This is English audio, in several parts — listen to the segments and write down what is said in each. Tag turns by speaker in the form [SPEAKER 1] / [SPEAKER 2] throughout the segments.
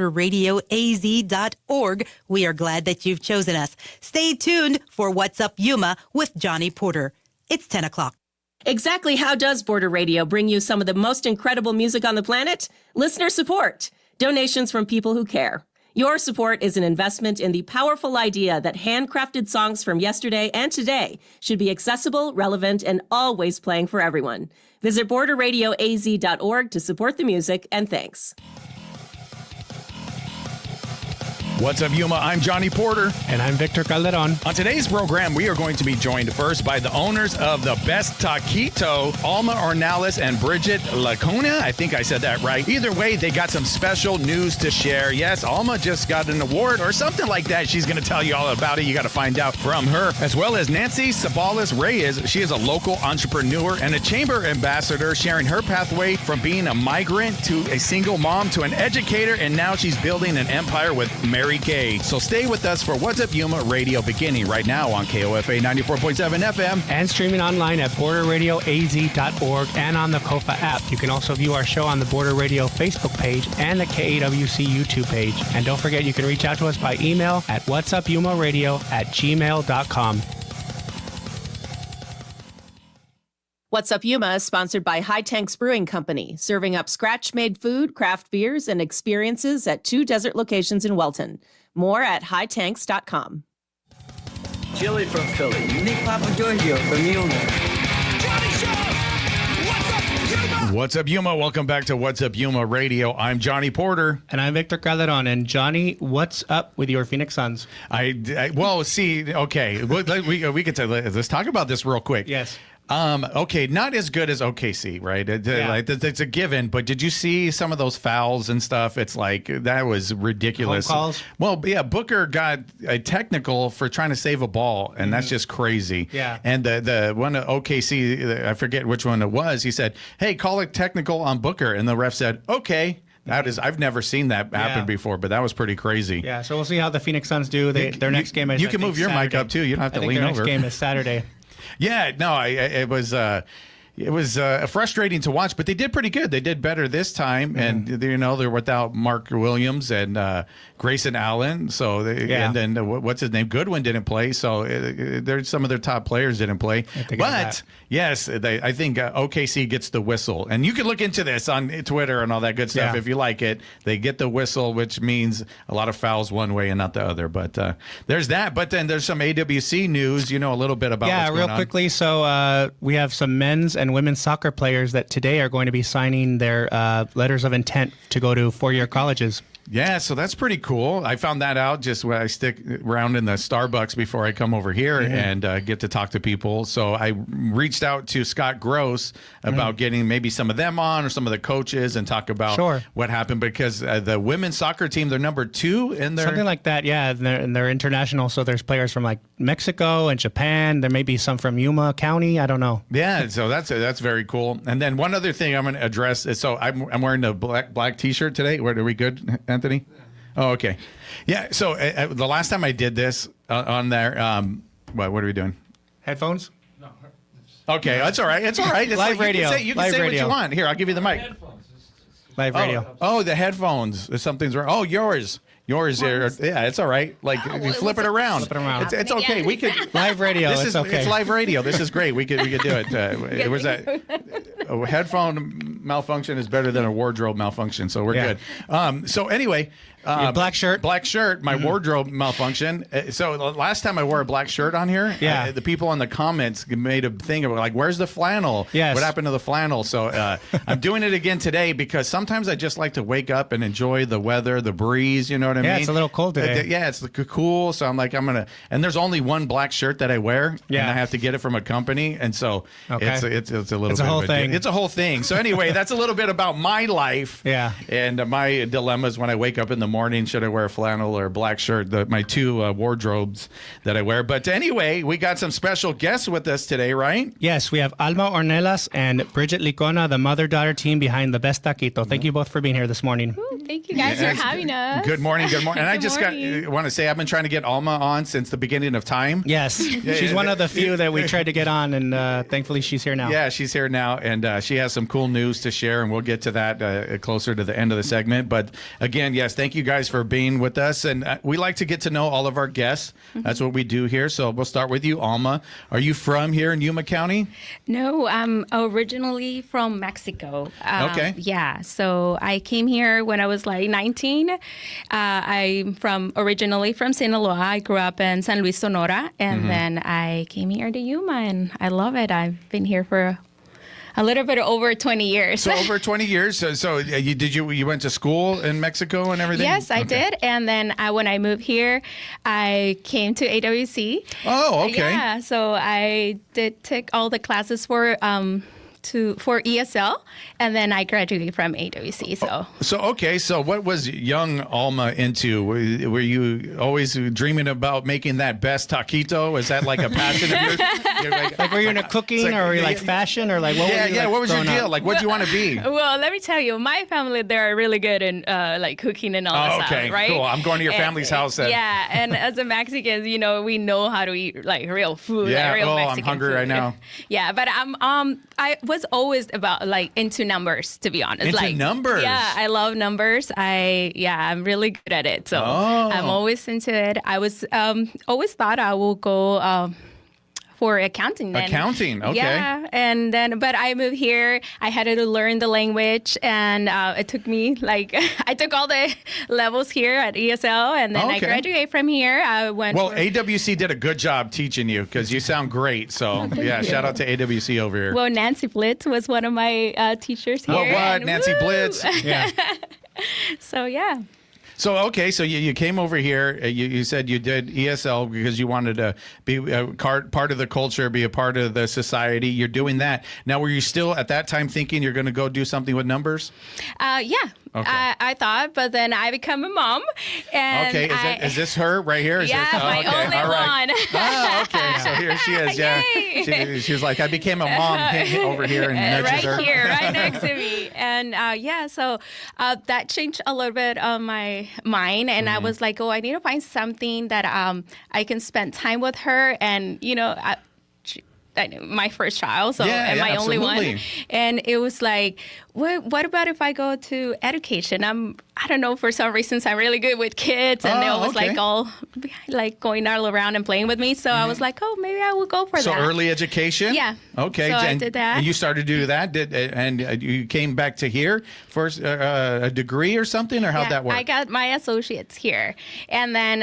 [SPEAKER 1] radioaz.org. We are glad that you've chosen us. Stay tuned for What's Up Yuma with Johnny Porter. It's 10 o'clock.
[SPEAKER 2] Exactly how does Border Radio bring you some of the most incredible music on the planet? Listener support. Donations from people who care. Your support is an investment in the powerful idea that handcrafted songs from yesterday and today should be accessible, relevant, and always playing for everyone. Visit borderradioaz.org to support the music, and thanks.
[SPEAKER 3] What's up, Yuma? I'm Johnny Porter.
[SPEAKER 4] And I'm Victor Calderon.
[SPEAKER 3] On today's program, we are going to be joined first by the owners of the best Taquito, Alma Ornelas and Brigitte Licona. I think I said that right. Either way, they got some special news to share. Yes, Alma just got an award or something like that. She's going to tell you all about it. You got to find out from her. As well as Nancy Ceballos Reyes. She is a local entrepreneur and a chamber ambassador, sharing her pathway from being a migrant to a single mom to an educator, and now she's building an empire with Mary Kay. So stay with us for What's Up Yuma Radio, beginning right now on KOFA 94.7 FM.
[SPEAKER 4] And streaming online at borderradioaz.org and on the KOFA app. You can also view our show on the Border Radio Facebook page and the KAWC YouTube page. And don't forget, you can reach out to us by email at whatsupyumaradio@gmail.com.
[SPEAKER 2] What's Up Yuma is sponsored by High Tanks Brewing Company, serving up scratch-made food, craft beers, and experiences at 2 desert locations in Welton. More at hightanks.com.
[SPEAKER 5] Chili from Philly. Nick Papa Giorgio from Yuma.
[SPEAKER 3] Johnny Show! What's up, Yuma? What's up, Yuma? Welcome back to What's Up Yuma Radio. I'm Johnny Porter.
[SPEAKER 4] And I'm Victor Calderon. And Johnny, what's up with your Phoenix Suns?
[SPEAKER 3] Well, see, okay. We could let's talk about this real quick.
[SPEAKER 4] Yes.
[SPEAKER 3] Okay, not as good as OKC, right? It's a given, but did you see some of those fouls and stuff? It's like, that was ridiculous.
[SPEAKER 4] Home calls?
[SPEAKER 3] Well, yeah, Booker got a technical for trying to save a ball, and that's just crazy.
[SPEAKER 4] Yeah.
[SPEAKER 3] And the one at OKC, I forget which one it was, he said, hey, call it technical on Booker, and the ref said, okay. I've never seen that happen before, but that was pretty crazy.
[SPEAKER 4] Yeah, so we'll see how the Phoenix Suns do. Their next game is,
[SPEAKER 3] you can move your mic up, too. You don't have to lean over.
[SPEAKER 4] Their next game is Saturday.
[SPEAKER 3] Yeah, no, it was frustrating to watch, but they did pretty good. They did better this time, and they're without Mark Williams and Grayson Allen. So and then what's his name? Goodwin didn't play. So there's some of their top players didn't play. But yes, I think OKC gets the whistle, and you can look into this on Twitter and all that good stuff if you like it. They get the whistle, which means a lot of fouls one way and not the other. But there's that. But then there's some AWC news. You know a little bit about what's going on.
[SPEAKER 4] Real quickly. So we have some men's and women's soccer players that today are going to be signing their letters of intent to go to four-year colleges.
[SPEAKER 3] Yeah, so that's pretty cool. I found that out just when I stick around in the Starbucks before I come over here and get to talk to people. So I reached out to Scott Gross about getting maybe some of them on or some of the coaches and talk about what happened, because the women's soccer team, they're number 2 in their...
[SPEAKER 4] Something like that, yeah. And they're international, so there's players from like Mexico and Japan. There may be some from Yuma County. I don't know.
[SPEAKER 3] Yeah, so that's very cool. And then one other thing I'm going to address is, so I'm wearing a black T-shirt today. Are we good, Anthony? Oh, okay. Yeah, so the last time I did this on there, what are we doing?
[SPEAKER 4] Headphones?
[SPEAKER 3] No. Okay, that's all right. It's all right. It's
[SPEAKER 4] live radio.
[SPEAKER 3] You can say what you want. Here, I'll give you the mic.
[SPEAKER 4] Live radio.
[SPEAKER 3] Oh, the headphones. Something's wrong. Oh, yours. Yeah, it's all right. Like, you flip it around. It's okay. We could
[SPEAKER 4] live radio.
[SPEAKER 3] It's live radio. This is great. We could do it. It was a headphone malfunction is better than a wardrobe malfunction, so we're good. So anyway,
[SPEAKER 4] Your black shirt,
[SPEAKER 3] my wardrobe malfunction. So the last time I wore a black shirt on here, the people in the comments made a thing about like, where's the flannel?
[SPEAKER 4] Yes.
[SPEAKER 3] What happened to the flannel? So I'm doing it again today because sometimes I just like to wake up and enjoy the weather, the breeze. You know what I mean?
[SPEAKER 4] Yeah, it's a little cold today.
[SPEAKER 3] Yeah, it's cool. So I'm like, and there's only one black shirt that I wear, and I have to get it from a company, and so it's a little bit
[SPEAKER 4] whole thing.
[SPEAKER 3] It's a whole thing. So anyway, that's a little bit about my life.
[SPEAKER 4] Yeah.
[SPEAKER 3] And my dilemmas when I wake up in the morning: should I wear a flannel or a black shirt? My 2 wardrobes that I wear. But anyway, we got some special guests with us today, right?
[SPEAKER 4] Yes, we have Alma Ornelas and Brigitte Licona, the mother-daughter team behind the best Taquito. Thank you both for being here this morning.
[SPEAKER 6] Ooh, thank you guys for having us.
[SPEAKER 3] Good morning. And I just want to say I've been trying to get Alma on since the beginning of time.
[SPEAKER 4] Yes, she's one of the few that we tried to get on, and thankfully she's here now.
[SPEAKER 3] Yeah, she's here now, and she has some cool news to share, and we'll get to that closer to the end of the segment. But again, yes, thank you guys for being with us. And we like to get to know all of our guests. That's what we do here. So we'll start with you, Alma. Are you from here in Yuma County?
[SPEAKER 6] No, I'm originally from Mexico.
[SPEAKER 3] Okay.
[SPEAKER 6] Yeah, so I came here when I was like 19. I'm originally from Sinaloa. I grew up in San Luis, Sonora, and then I came here to Yuma, and I love it. I've been here for a little bit over 20 years.
[SPEAKER 3] So over 20 years. So you went to school in Mexico and everything?
[SPEAKER 6] Yes, I did. And then when I moved here, I came to AWC.
[SPEAKER 3] Oh, okay.
[SPEAKER 6] Yeah, so I did take all the classes for ESL, and then I graduated from AWC.
[SPEAKER 3] So what was young Alma into? Were you always dreaming about making that best taquito? Is that like a passion of yours?
[SPEAKER 4] Like, were you into cooking, or were you like fashion, or like what?
[SPEAKER 3] Yeah,
[SPEAKER 4] were you, like,
[SPEAKER 3] what was your deal?
[SPEAKER 4] up?
[SPEAKER 3] Like, what do you want to be?
[SPEAKER 6] Well, let me tell you, my family, they're really good in like cooking and all that
[SPEAKER 3] okay,
[SPEAKER 6] stuff, right?
[SPEAKER 3] cool. I'm going to your family's house then.
[SPEAKER 6] Yeah, and as a Mexican, we know how to eat like real food.
[SPEAKER 3] Yeah,
[SPEAKER 6] like real Mexican
[SPEAKER 3] I'm hungry
[SPEAKER 6] food.
[SPEAKER 3] right now.
[SPEAKER 6] Yeah, but I was always about like into numbers, to be honest.
[SPEAKER 3] Into
[SPEAKER 6] like
[SPEAKER 3] numbers?
[SPEAKER 6] Yeah, I love numbers. I'm really good at it. So I'm always into it. I was always thought I will go for accounting then.
[SPEAKER 3] Accounting, okay.
[SPEAKER 6] Yeah, and then, but I moved here. I had to learn the language, and it took me, I took all the levels here at ESL, and then I graduated from here. I went
[SPEAKER 3] AWC did a good job teaching you, because you sound great. So, shout out to AWC over here.
[SPEAKER 6] Well, Nancy Blitz was one of my teachers here.
[SPEAKER 3] Well, what? Nancy Blitz?
[SPEAKER 4] Yeah.
[SPEAKER 6] So, yeah.
[SPEAKER 3] So, okay, so you came over here. You said you did ESL because you wanted to be a part of the culture, be a part of the society. You're doing that. Now, were you still at that time thinking you're going to go do something with numbers?
[SPEAKER 6] Yeah. Okay. I thought, but then I become a mom. And
[SPEAKER 3] is this her right here? Is
[SPEAKER 6] my only one.
[SPEAKER 3] Oh, okay. So here she is. Yeah. She was like, I became a mom over here and nudges her.
[SPEAKER 6] Right here, right next to me. And so that changed a little bit of my mind. And I was like, I need to find something that I can spend time with her. And, my first child, and my only one. And it was like, what about if I go to education? I don't know, for some reasons I'm really good with kids, and they always like all like going all around and playing with me. So I was like, maybe I will go for that.
[SPEAKER 3] So early education?
[SPEAKER 6] Yeah.
[SPEAKER 3] Okay.
[SPEAKER 6] So I did that.
[SPEAKER 3] And you started to do that, and you came back to here for a degree or something, or how'd that work?
[SPEAKER 6] I got my associates here. And then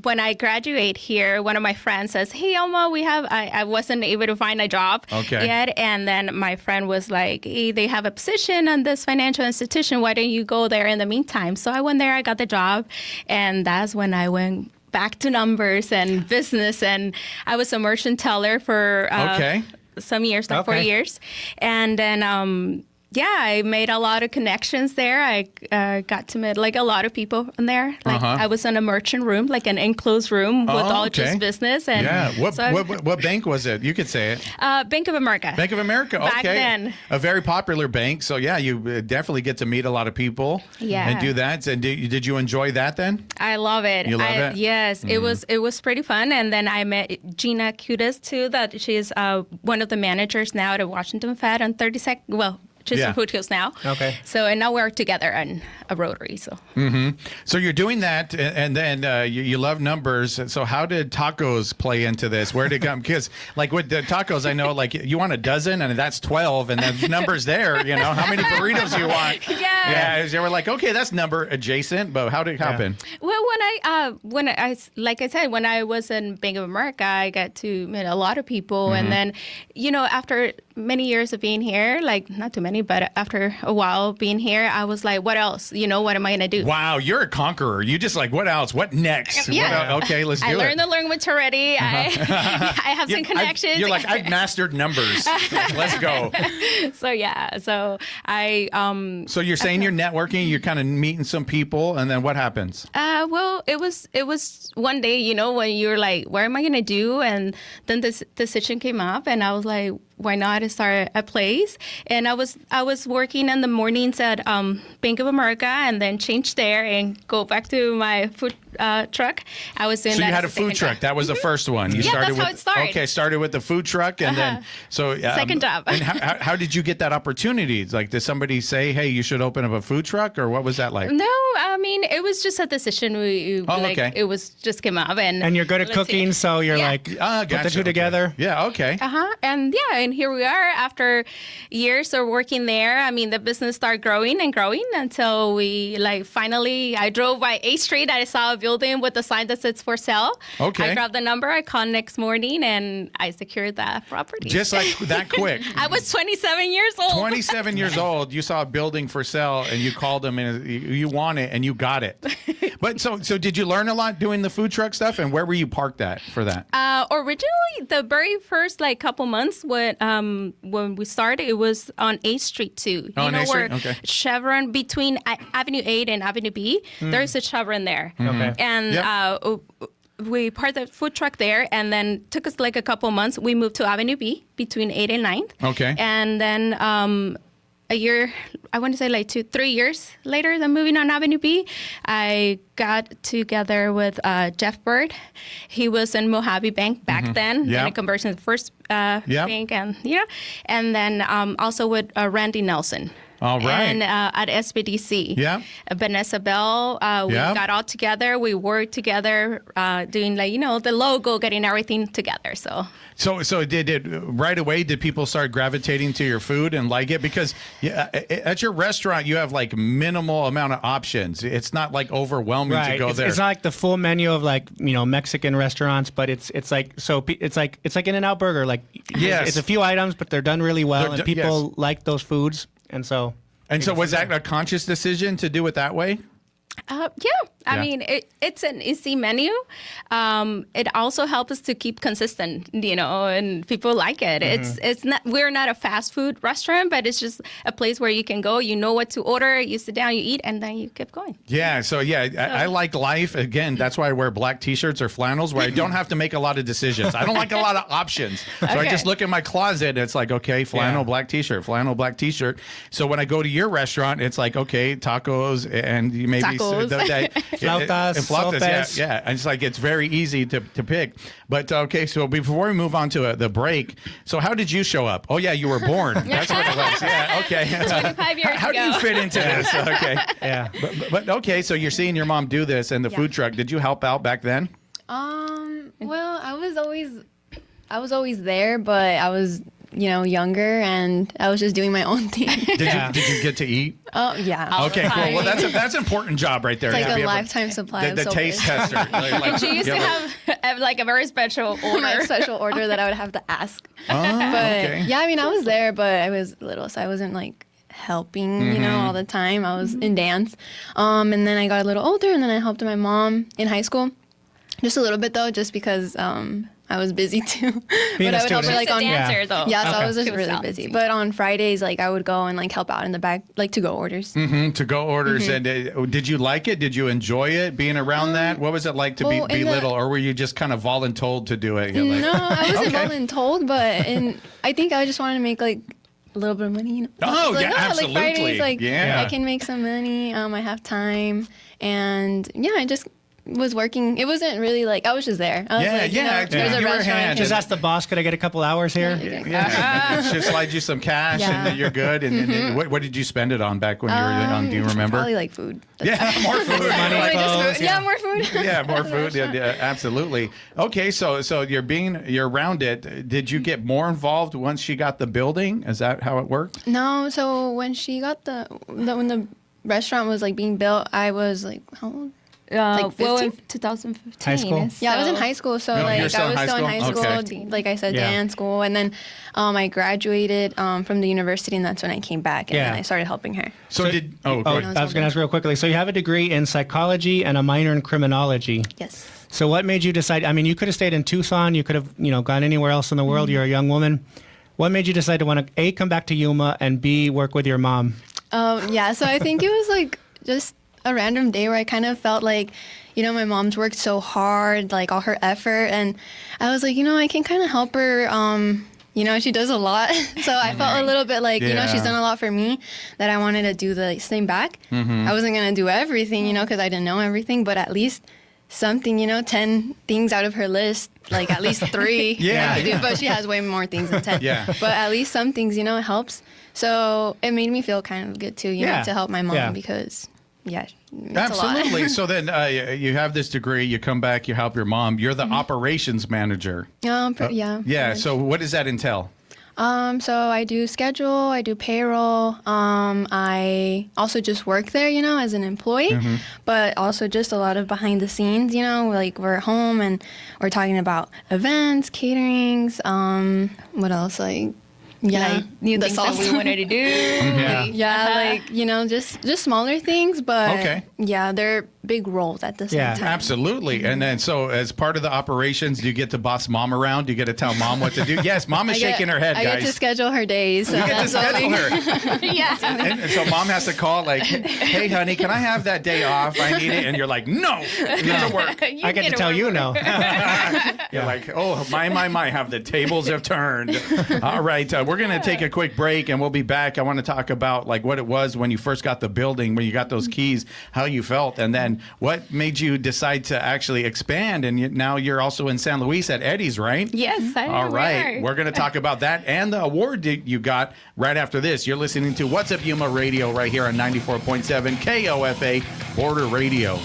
[SPEAKER 6] when I graduate here, one of my friends says, hey, Alma, I wasn't able to find a job yet. And then my friend was like, hey, they have a position on this financial institution. Why don't you go there in the meantime? So I went there, I got the job, and that's when I went back to numbers and business, and I was a merchant teller for some years, 4 years. And then I made a lot of connections there. I got to meet like a lot of people in there. Like I was in a merchant room, like an enclosed room with all just business. And
[SPEAKER 3] what bank was it? You could say it.
[SPEAKER 6] Bank of America.
[SPEAKER 3] Bank of America. Okay.
[SPEAKER 6] Back then.
[SPEAKER 3] A very popular bank. So you definitely get to meet a lot of people.
[SPEAKER 6] Yeah.
[SPEAKER 3] And do that. And did you enjoy that then?
[SPEAKER 6] I love it.
[SPEAKER 3] You love it?
[SPEAKER 6] Yes, it was pretty fun. And then I met Gina Cudas too. That she's one of the managers now at Washington Fed on 32nd. Well. Just in Foothills now. Okay. So, and now we're together on a Rotary. So.
[SPEAKER 3] So you're doing that, and then you love numbers. So how did tacos play into this? Where did it come? Because like with the tacos, I know like you want a dozen, and that's 12, and there's numbers there. How many burritos do you want? Yeah. You were like, okay, that's number adjacent, but how did it happen?
[SPEAKER 6] Well, when I like I said, when I was in Bank of America, I got to meet a lot of people, and then after many years of being here, like not too many, but after a while being here, I was like, what else? What am I going to do?
[SPEAKER 3] Wow, you're a conqueror. You just like, what else? What next?
[SPEAKER 6] Yeah.
[SPEAKER 3] Okay, let's do it.
[SPEAKER 6] I learned the language already. I have some connections.
[SPEAKER 3] You're like, I've mastered numbers. Let's go.
[SPEAKER 6] So
[SPEAKER 3] So you're saying you're networking, you're kind of meeting some people, and then what happens?
[SPEAKER 6] Well, it was one day, when you're like, what am I going to do? And then this decision came up, and I was like, why not start a place? And I was working in the mornings at Bank of America, and then change there and go back to my food truck. I was doing
[SPEAKER 3] so
[SPEAKER 6] that.
[SPEAKER 3] You had a food truck. That was the first one. You
[SPEAKER 6] started that's how it started.
[SPEAKER 3] Okay, started with the food truck, and then
[SPEAKER 6] second job.
[SPEAKER 3] And how did you get that opportunity? Like, did somebody say, "Hey, you should open up a food truck," or what was that like?
[SPEAKER 6] No, I mean, it was just a decision. Okay. It was just came up, and
[SPEAKER 4] you're good at cooking, so you're like, put the two together.
[SPEAKER 3] Yeah, okay.
[SPEAKER 6] And here we are after years of working there. I mean, the business started growing and growing until we finally. I drove by 8th Street. I saw a building with a sign that says for sale.
[SPEAKER 3] Okay.
[SPEAKER 6] I grabbed the number. I called next morning, and I secured that property.
[SPEAKER 3] Just like that quick.
[SPEAKER 6] I was 27 years old.
[SPEAKER 3] 27 years old. You saw a building for sale, and you called them, and you want it, and you got it. But so did you learn a lot doing the food truck stuff, and where were you parked at for that?
[SPEAKER 6] Originally, the very first couple months when we started, it was on 8th Street too.
[SPEAKER 3] On 8th Street? Okay.
[SPEAKER 6] Chevron between Avenue 8 and Avenue B. There's a Chevron there.
[SPEAKER 4] Okay.
[SPEAKER 6] And we parked the food truck there, and then took us a couple months. We moved to Avenue B between 8th and 9th.
[SPEAKER 3] Okay.
[SPEAKER 6] And then a year, I want to say 3 years later than moving on Avenue B, I got together with Jeff Bird. He was in Mojave Bank back then, in a conversion of the first bank, and then also with Randy Nelson.
[SPEAKER 3] All right.
[SPEAKER 6] And at SBDC.
[SPEAKER 3] Yeah.
[SPEAKER 6] Vanessa Bell, we got all together. We worked together, doing the logo, getting everything together. So
[SPEAKER 3] did right away, did people start gravitating to your food and like it? Because at your restaurant, you have minimal amount of options. It's not overwhelming to go there.
[SPEAKER 4] It's not like the full menu of Mexican restaurants, but it's like In-N-Out Burger.
[SPEAKER 3] Yes.
[SPEAKER 4] It's a few items, but they're done really well, and people like those foods. And so
[SPEAKER 3] was that a conscious decision to do it that way?
[SPEAKER 6] I mean, it's an easy menu. It also helps us to keep consistent, and people like it. It's not, we're not a fast food restaurant, but it's just a place where you can go, you know what to order, you sit down, you eat, and then you keep going.
[SPEAKER 3] Yeah. I like life. Again, that's why I wear black t-shirts or flannels, where I don't have to make a lot of decisions. I don't like a lot of options. So I just look at my closet and it's okay, flannel, black t-shirt, flannel, black t-shirt. So when I go to your restaurant, it's okay, tacos and maybe
[SPEAKER 4] flautas,
[SPEAKER 3] sopes. Yeah. And it's it's very easy to pick. But okay, so before we move on to the break, so how did you show up? Oh yeah, you were born. That's what it was. Yeah, okay.
[SPEAKER 6] 25 years
[SPEAKER 3] How
[SPEAKER 6] ago.
[SPEAKER 3] do you fit into this? Okay.
[SPEAKER 4] Yeah.
[SPEAKER 3] But okay, so you're seeing your mom do this and the food truck. Did you help out back then?
[SPEAKER 7] Well, I was always there, but I was younger, and I was just doing my own thing.
[SPEAKER 3] Did you get to eat?
[SPEAKER 7] Oh, yeah.
[SPEAKER 3] Okay, cool. Well, that's an important job right there.
[SPEAKER 7] It's a lifetime supply of
[SPEAKER 3] the taste tester.
[SPEAKER 6] And she used to have a very special order.
[SPEAKER 7] My special order that I would have to ask.
[SPEAKER 3] Oh, okay.
[SPEAKER 7] Yeah, I mean, I was there, but I was little, so I wasn't helping, all the time. I was in dance. And then I got a little older, and then I helped my mom in high school. Just a little bit, though, just because I was busy too. But I would help her
[SPEAKER 6] on dancer though.
[SPEAKER 7] Yeah, so I was just really busy. But on Fridays, I would go and help out in the back, to-go orders.
[SPEAKER 3] To-go orders. And did you like it? Did you enjoy it, being around that? What was it like to be little, or were you just kind of voluntold to do it?
[SPEAKER 7] No, I wasn't voluntold, but I think I just wanted to make a little bit of money.
[SPEAKER 3] Oh, yeah, absolutely.
[SPEAKER 7] Fridays, I can make some money. I have time, and I just was working. It wasn't really I was just there. I was there's a restaurant.
[SPEAKER 4] Just ask the boss, could I get a couple hours here?
[SPEAKER 3] Just slide you some cash and then you're good. And what did you spend it on back when you were young? Do you remember?
[SPEAKER 7] Probably food.
[SPEAKER 3] More food.
[SPEAKER 4] Money, clothes.
[SPEAKER 7] More food.
[SPEAKER 3] Yeah, more food. Yeah, absolutely. Okay, so you're around it. Did you get more involved once she got the building? Is that how it worked?
[SPEAKER 7] No. So when she got when the restaurant was being built, I was how old? 15?
[SPEAKER 6] In 2015.
[SPEAKER 4] High school?
[SPEAKER 7] Yeah, I was in high school, so
[SPEAKER 3] I was
[SPEAKER 7] still in high school.
[SPEAKER 3] Okay.
[SPEAKER 7] Like I said, dance school, and then I graduated from the university, and that's when I came back, and then I started helping her.
[SPEAKER 3] So did
[SPEAKER 4] I was going to ask real quickly. So you have a degree in psychology and a minor in criminology.
[SPEAKER 7] Yes.
[SPEAKER 4] So what made you decide? I mean, you could have stayed in Tucson. You could have gone anywhere else in the world. You're a young woman. What made you decide to want to A, come back to Yuma, and B, work with your mom?
[SPEAKER 7] Yeah. So I think it was just a random day where I kind of felt my mom's worked so hard, all her effort, and I was I can kind of help her, she does a lot. So I felt a little bit like, she's done a lot for me that I wanted to do the same back. I wasn't going to do everything, because I didn't know everything, but at least something, 10 things out of her list, like at least 3. But she has way more things than 10. But at least some things, helps. So it made me feel kind of good too, to help my mom because,
[SPEAKER 3] absolutely. So then you have this degree, you come back, you help your mom. You're the operations manager. So what does that entail?
[SPEAKER 7] So I do schedule, I do payroll. I also just work there, as an employee, but also just a lot of behind the scenes, like we're home and we're talking about events, caterings, what else? Like,
[SPEAKER 6] new things that we wanted to do.
[SPEAKER 7] Just smaller things, but they're big roles at the same time.
[SPEAKER 3] Absolutely. And then so as part of the operations, do you get to boss mom around? Do you get to tell mom what to do? Yes, mom is shaking her head, guys.
[SPEAKER 7] I get to schedule her days. So
[SPEAKER 3] you get to schedule her. And so mom has to call like, hey, honey, can I have that day off? I need it. And you're like, no, you get to work.
[SPEAKER 4] I get to tell you no.
[SPEAKER 3] You're like, oh, my, have the tables have turned. All right. We're going to take a quick break and we'll be back. I want to talk about like what it was when you first got the building, when you got those keys, how you felt, and then what made you decide to actually expand? And now you're also in San Luis at Eddie's, right?
[SPEAKER 6] Yes, I am.
[SPEAKER 3] All right. We're going to talk about that and the award you got right after this. You're listening to What's Up Yuma Radio right here on 94.7 KOFA Border Radio.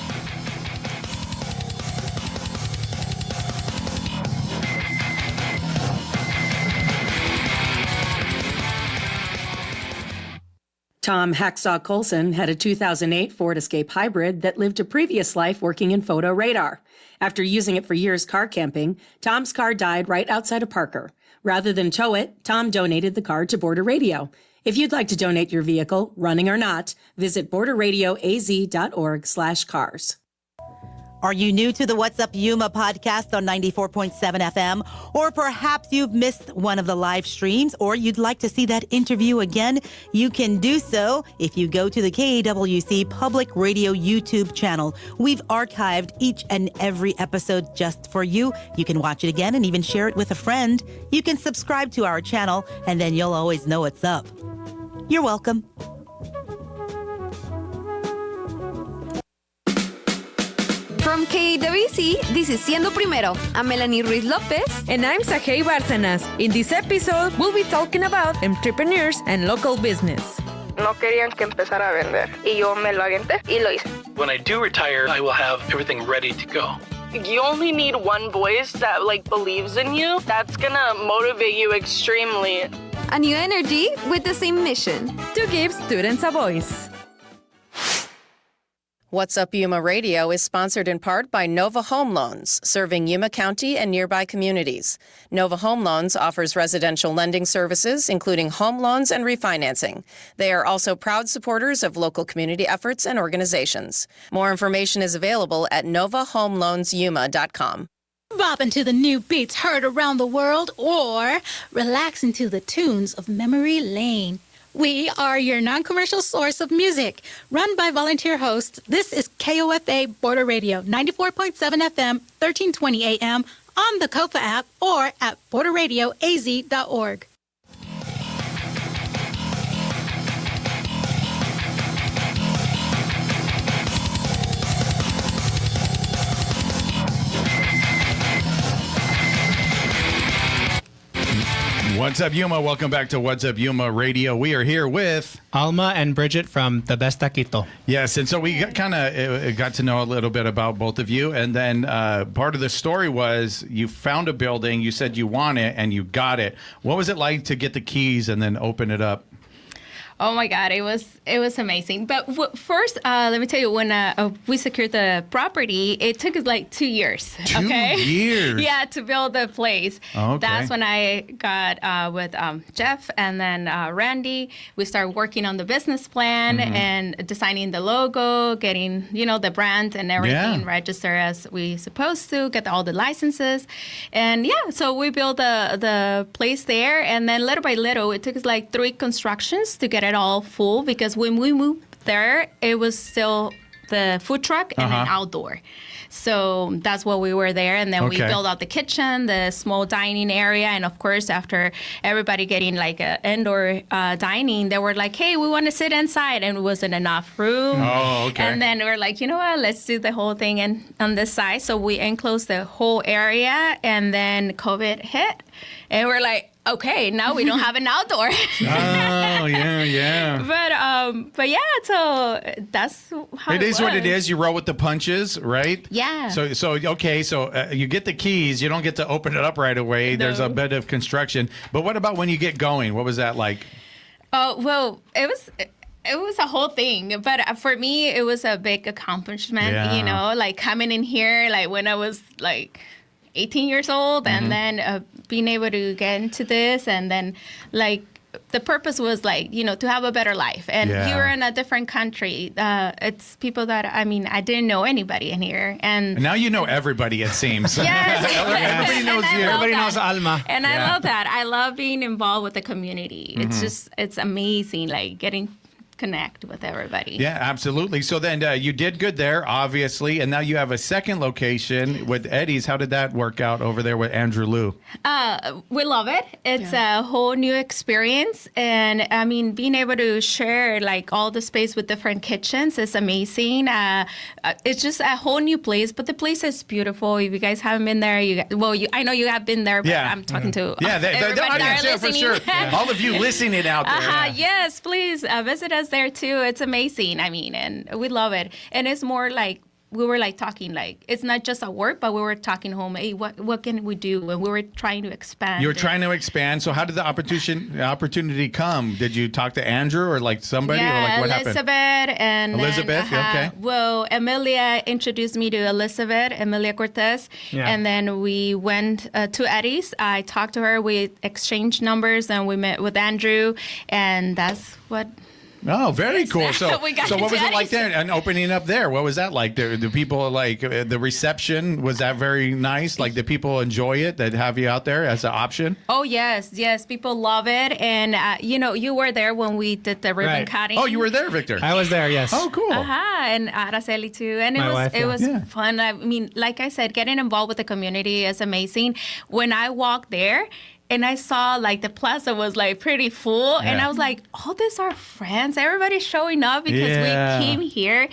[SPEAKER 2] Tom Hacksaw Colson had a 2008 Ford Escape Hybrid that lived a previous life working in photo radar. After using it for years car camping, Tom's car died right outside of Parker. Rather than tow it, Tom donated the car to Border Radio. If you'd like to donate your vehicle, running or not, visit borderradioaz.org/cars.
[SPEAKER 1] Are you new to the What's Up Yuma podcast on 94.7 FM? Or perhaps you've missed one of the live streams or you'd like to see that interview again? You can do so if you go to the KAWC Public Radio YouTube channel. We've archived each and every episode just for you. You can watch it again and even share it with a friend. You can subscribe to our channel and then you'll always know what's up. You're welcome.
[SPEAKER 8] From KWC, this is Siendo Primero. I'm Melanie Ruiz Lopez.
[SPEAKER 9] And I'm Sajei Bárcenas. In this episode, we'll be talking about entrepreneurs and local business.
[SPEAKER 10] No querían que empezara a vender. Y yo me lo aventé y lo hice.
[SPEAKER 11] When I do retire, I will have everything ready to go.
[SPEAKER 10] You only need one voice that believes in you. That's gonna motivate you extremely.
[SPEAKER 8] A new energy with the same mission.
[SPEAKER 9] To give students a voice.
[SPEAKER 12] What's Up Yuma Radio is sponsored in part by Nova Home Loans, serving Yuma County and nearby communities. Nova Home Loans offers residential lending services, including home loans and refinancing. They are also proud supporters of local community efforts and organizations. More information is available at novahomeloansyuma.com.
[SPEAKER 13] Bobbing to the new beats heard around the world or relaxing to the tunes of Memory Lane. We are your non-commercial source of music. Run by volunteer hosts, this is KOFA Border Radio, 94.7 FM, 1320 AM, on the KOFA app or at borderradioaz.org.
[SPEAKER 3] What's up, Yuma? Welcome back to What's Up Yuma Radio. We are here with
[SPEAKER 4] Alma and Brigitte from The Best Taquito.
[SPEAKER 3] Yes, and so we got to know a little bit about both of you, and then part of the story was you found a building, you said you want it, and you got it. What was it like to get the keys and then open it up?
[SPEAKER 6] Oh my God, it was amazing. But first, let me tell you, when we secured the property, it took us like 2 years.
[SPEAKER 3] 2 years?
[SPEAKER 6] Yeah, to build the place.
[SPEAKER 3] Okay.
[SPEAKER 6] That's when I got with Jeff and then Randy. We started working on the business plan and designing the logo, getting, the brand and everything registered as we supposed to, get all the licenses. And so we built the place there. And then little by little, it took us like 3 constructions to get it all full, because when we moved there, it was still the food truck and then outdoor. So that's what we were there. And then we built out the kitchen, the small dining area. And of course, after everybody getting like indoor dining, they were like, hey, we want to sit inside. And it wasn't enough room.
[SPEAKER 3] Oh, okay.
[SPEAKER 6] And then we're like, you know what, let's do the whole thing on this side. So we enclosed the whole area, and then COVID hit. And we're like, okay, now we don't have an outdoor.
[SPEAKER 3] Oh, yeah.
[SPEAKER 6] But yeah, so that's how
[SPEAKER 3] it is what it is. You roll with the punches, right?
[SPEAKER 6] Yeah.
[SPEAKER 3] So you get the keys. You don't get to open it up right away.
[SPEAKER 6] No.
[SPEAKER 3] There's a bit of construction. But what about when you get going? What was that like?
[SPEAKER 6] Oh, well, it was a whole thing. But for me, it was a big accomplishment, you know, like coming in here, like when I was like 18 years old, and then being able to get into this, and then like the purpose was like, you know, to have a better life. And you're in a different country. It's people that, I mean, I didn't know anybody in here. And
[SPEAKER 3] now you know everybody, it seems.
[SPEAKER 6] Yes.
[SPEAKER 3] Everybody knows you.
[SPEAKER 4] Everybody knows Alma.
[SPEAKER 6] And I love that. I love being involved with the community. It's just, it's amazing, like getting connect with everybody.
[SPEAKER 3] Yeah, absolutely. So then you did good there, obviously, and now you have a second location with Eddie's. How did that work out over there with Andrew Liu?
[SPEAKER 6] We love it. It's a whole new experience, and I mean, being able to share like all the space with different kitchens is amazing. It's just a whole new place, but the place is beautiful. If you guys haven't been there, I know you have been there, but I'm talking to
[SPEAKER 3] the audience, for sure. All of you listening out there.
[SPEAKER 6] Yes, please visit us there too. It's amazing. I mean, and we love it. And it's more like we were like talking, like it's not just at work, but we were talking home. Hey, what can we do? And we were trying to expand.
[SPEAKER 3] You were trying to expand. So how did the opportunity come? Did you talk to Andrew or like somebody?
[SPEAKER 6] Yeah,
[SPEAKER 3] or like what
[SPEAKER 6] Elizabeth
[SPEAKER 3] happened?
[SPEAKER 6] and
[SPEAKER 3] Elizabeth.
[SPEAKER 6] then,
[SPEAKER 3] Okay.
[SPEAKER 6] Well, Emilia introduced me to Emilia Cortez, and then we went to Eddie's. I talked to her. We exchanged numbers, and we met with Andrew, and that's what.
[SPEAKER 3] Oh, very cool. So,
[SPEAKER 6] We got
[SPEAKER 3] so what was it
[SPEAKER 6] Eddie's.
[SPEAKER 3] like there and opening up there? What was that like? The people like the reception, was that very nice? Like, the people enjoy it that have you out there as an option?
[SPEAKER 6] Oh, yes. People love it. And, you were there when we did the ribbon cutting.
[SPEAKER 3] Oh, you were there, Victor?
[SPEAKER 4] I was there, yes.
[SPEAKER 3] Oh, cool.
[SPEAKER 6] And Araceli too. And it was fun. I mean, like I said, getting involved with the community is amazing. When I walked there, and I saw like the plaza was like pretty full, and I was like, "Oh, these are friends. Everybody's showing up because we came here."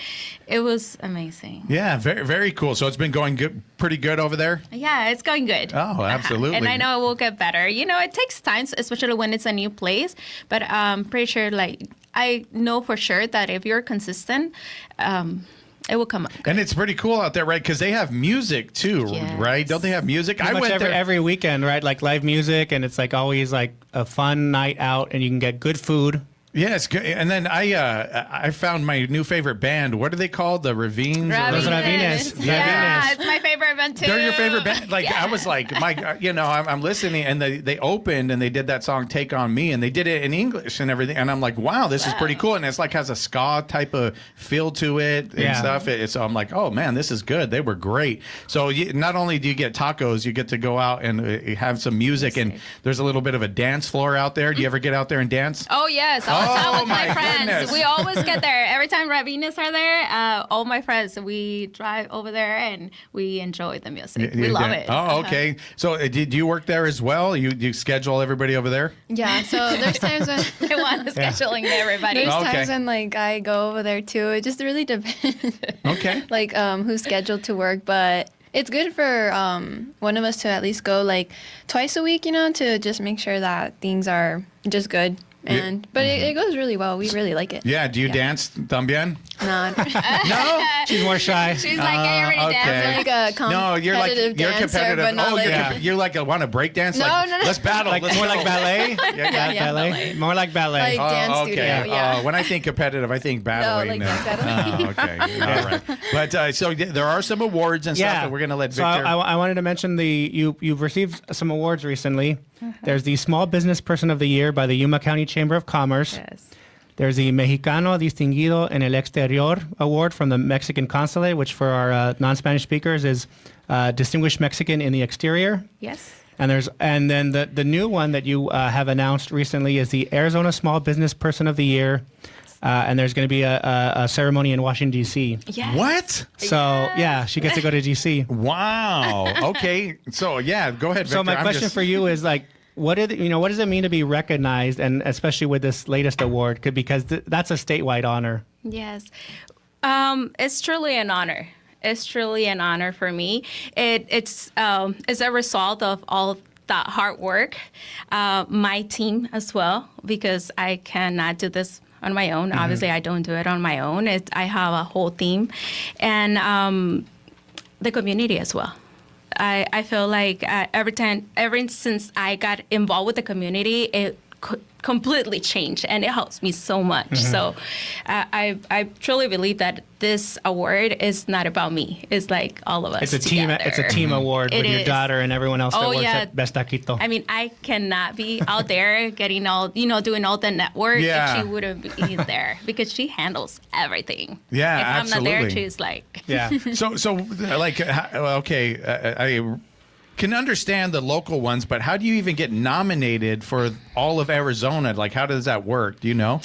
[SPEAKER 6] It was amazing.
[SPEAKER 3] Yeah, very, very cool. So it's been going good, pretty good over there.
[SPEAKER 6] Yeah, it's going good.
[SPEAKER 3] Oh, absolutely.
[SPEAKER 6] And I know it will get better. You know, it takes time, especially when it's a new place. But I'm pretty sure, like I know for sure that if you're consistent. It will come up. Good.
[SPEAKER 3] And it's pretty cool out there, right? Because they have music too, right? Don't they have music?
[SPEAKER 4] Pretty much every weekend, right? Like live music, and it's like always like a fun night out, and you can get good food.
[SPEAKER 3] Yeah, it's good. And then I found my new favorite band. What are they called? The Ravines?
[SPEAKER 4] Los Ravines.
[SPEAKER 6] Yeah, it's my favorite band too.
[SPEAKER 3] They're your favorite band? Like, I was like, I'm listening, and they opened, and they did that song "Take on Me," and they did it in English and everything. And I'm like, wow, this is pretty cool. And it's like has a ska type of feel to it and stuff. So I'm like, oh man, this is good. They were great. So not only do you get tacos, you get to go out and have some music, and there's a little bit of a dance floor out there. Do you ever get out there and dance?
[SPEAKER 6] Oh yes. All the time with my friends.
[SPEAKER 3] Goodness.
[SPEAKER 6] We always get there. Every time Ravinas are there, all my friends, we drive over there and we enjoy the music. We love it.
[SPEAKER 3] Oh, okay. So did you work there as well? You schedule everybody over there?
[SPEAKER 7] Yeah, so there's times when
[SPEAKER 6] they want to scheduling everybody.
[SPEAKER 7] There's times when like I go over there too. It just really depends.
[SPEAKER 3] Okay.
[SPEAKER 7] Like who's scheduled to work, but it's good for one of us to at least go like twice a week, to just make sure that things are just good. But it goes really well. We really like it.
[SPEAKER 3] Yeah. Do you dance también?
[SPEAKER 7] No.
[SPEAKER 3] No?
[SPEAKER 4] She's more shy.
[SPEAKER 6] She's like, I already danced.
[SPEAKER 7] Like a competitive dancer, but not
[SPEAKER 3] you're like want to break dance?
[SPEAKER 7] No,
[SPEAKER 3] like,
[SPEAKER 7] no.
[SPEAKER 3] Let's battle.
[SPEAKER 4] Like,
[SPEAKER 3] let's
[SPEAKER 4] more
[SPEAKER 3] go.
[SPEAKER 4] like ballet?
[SPEAKER 7] Ballet.
[SPEAKER 4] More like ballet.
[SPEAKER 7] Like dance studio, yeah.
[SPEAKER 3] When I think competitive, I think battling.
[SPEAKER 7] No, like dance battling.
[SPEAKER 3] Okay. All right. But so there are some awards and stuff that we're going to let Victor.
[SPEAKER 4] So I wanted to mention you've received some awards recently. There's the Small Business Person of the Year by the Yuma County Chamber of Commerce.
[SPEAKER 6] Yes.
[SPEAKER 3] There's the Mexicano Distinguido en el Exterior Award from the Mexican Consulate, which for our non-Spanish speakers is Distinguished Mexican in the Exterior.
[SPEAKER 6] Yes.
[SPEAKER 3] And then the new one that you have announced recently is the Arizona Small Business Person of the Year
[SPEAKER 4] And there's going to be a ceremony in Washington, D.C.
[SPEAKER 6] Yes.
[SPEAKER 3] What?
[SPEAKER 4] So, yeah, she gets to go to D.C.
[SPEAKER 3] Wow. Okay. So, yeah, go ahead, Victor.
[SPEAKER 4] So my question for you is like, what does it mean to be recognized, and especially with this latest award, because that's a statewide honor?
[SPEAKER 6] Yes. It's truly an honor. It's truly an honor for me. It's a result of all that hard work, my team as well, because I cannot do this on my own. Mm-hmm. Obviously, I don't do it on my own. I have a whole team, and the community as well. I feel like ever since I got involved with the community, it completely changed, and it helps me so much. Mm-hmm. So I truly believe that this award is not about me. It's like all of us.
[SPEAKER 4] It's a team. It's a team award with your daughter and everyone else that works at Best Taquito.
[SPEAKER 6] I mean, I cannot be out there getting doing all the network.
[SPEAKER 3] Yeah.
[SPEAKER 6] If she wouldn't be there, because she handles everything.
[SPEAKER 3] Yeah,
[SPEAKER 6] if
[SPEAKER 3] absolutely.
[SPEAKER 6] I'm not there, she's like.
[SPEAKER 4] Yeah.
[SPEAKER 3] So like, okay, I can understand the local ones, but how do you even get nominated for all of Arizona? Like, how does that work? Do you know?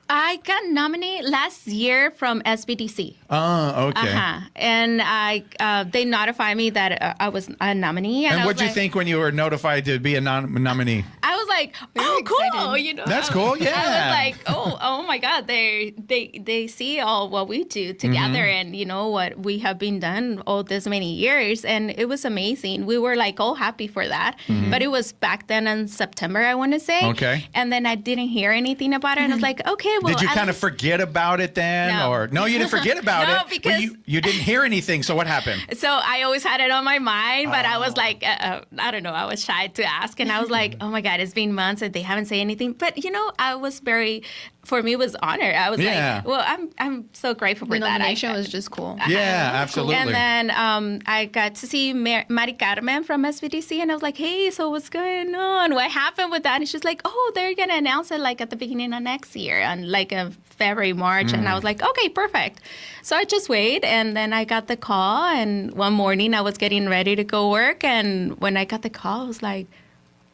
[SPEAKER 6] I got nominated last year from SBDC.
[SPEAKER 3] Oh, okay.
[SPEAKER 6] And they notified me that I was a nominee.
[SPEAKER 3] And what'd you think when you were notified to be a nominee?
[SPEAKER 6] I was like, oh, cool.
[SPEAKER 3] That's cool. Yeah.
[SPEAKER 6] I was like, oh my God, they see all what we do together, and what we have been done all this many years, and it was amazing. We were like all happy for that, but it was back then in September, I want to say.
[SPEAKER 3] Okay.
[SPEAKER 6] And then I didn't hear anything about it, and I was like, okay. Well,
[SPEAKER 3] did you kind of forget about it then?
[SPEAKER 6] No.
[SPEAKER 3] Or no, you didn't forget about
[SPEAKER 6] No,
[SPEAKER 3] it.
[SPEAKER 6] because
[SPEAKER 3] you didn't hear anything. So what happened?
[SPEAKER 6] So I always had it on my mind, but I was like, I don't know. I was shy to ask, and I was like, oh my God, it's been months and they haven't said anything. But I was for me, it was honored. I was like, well, I'm so grateful for that.
[SPEAKER 7] The nomination was just cool.
[SPEAKER 3] Yeah, absolutely.
[SPEAKER 6] And then I got to see Mari Carmen from SBDC, and I was like, hey, so what's going on? What happened with that? And she's like, oh, they're going to announce it like at the beginning of next year, and like February, March. And I was like, okay, perfect. So I just wait, and then I got the call, and one morning I was getting ready to go work, and when I got the call, I was like,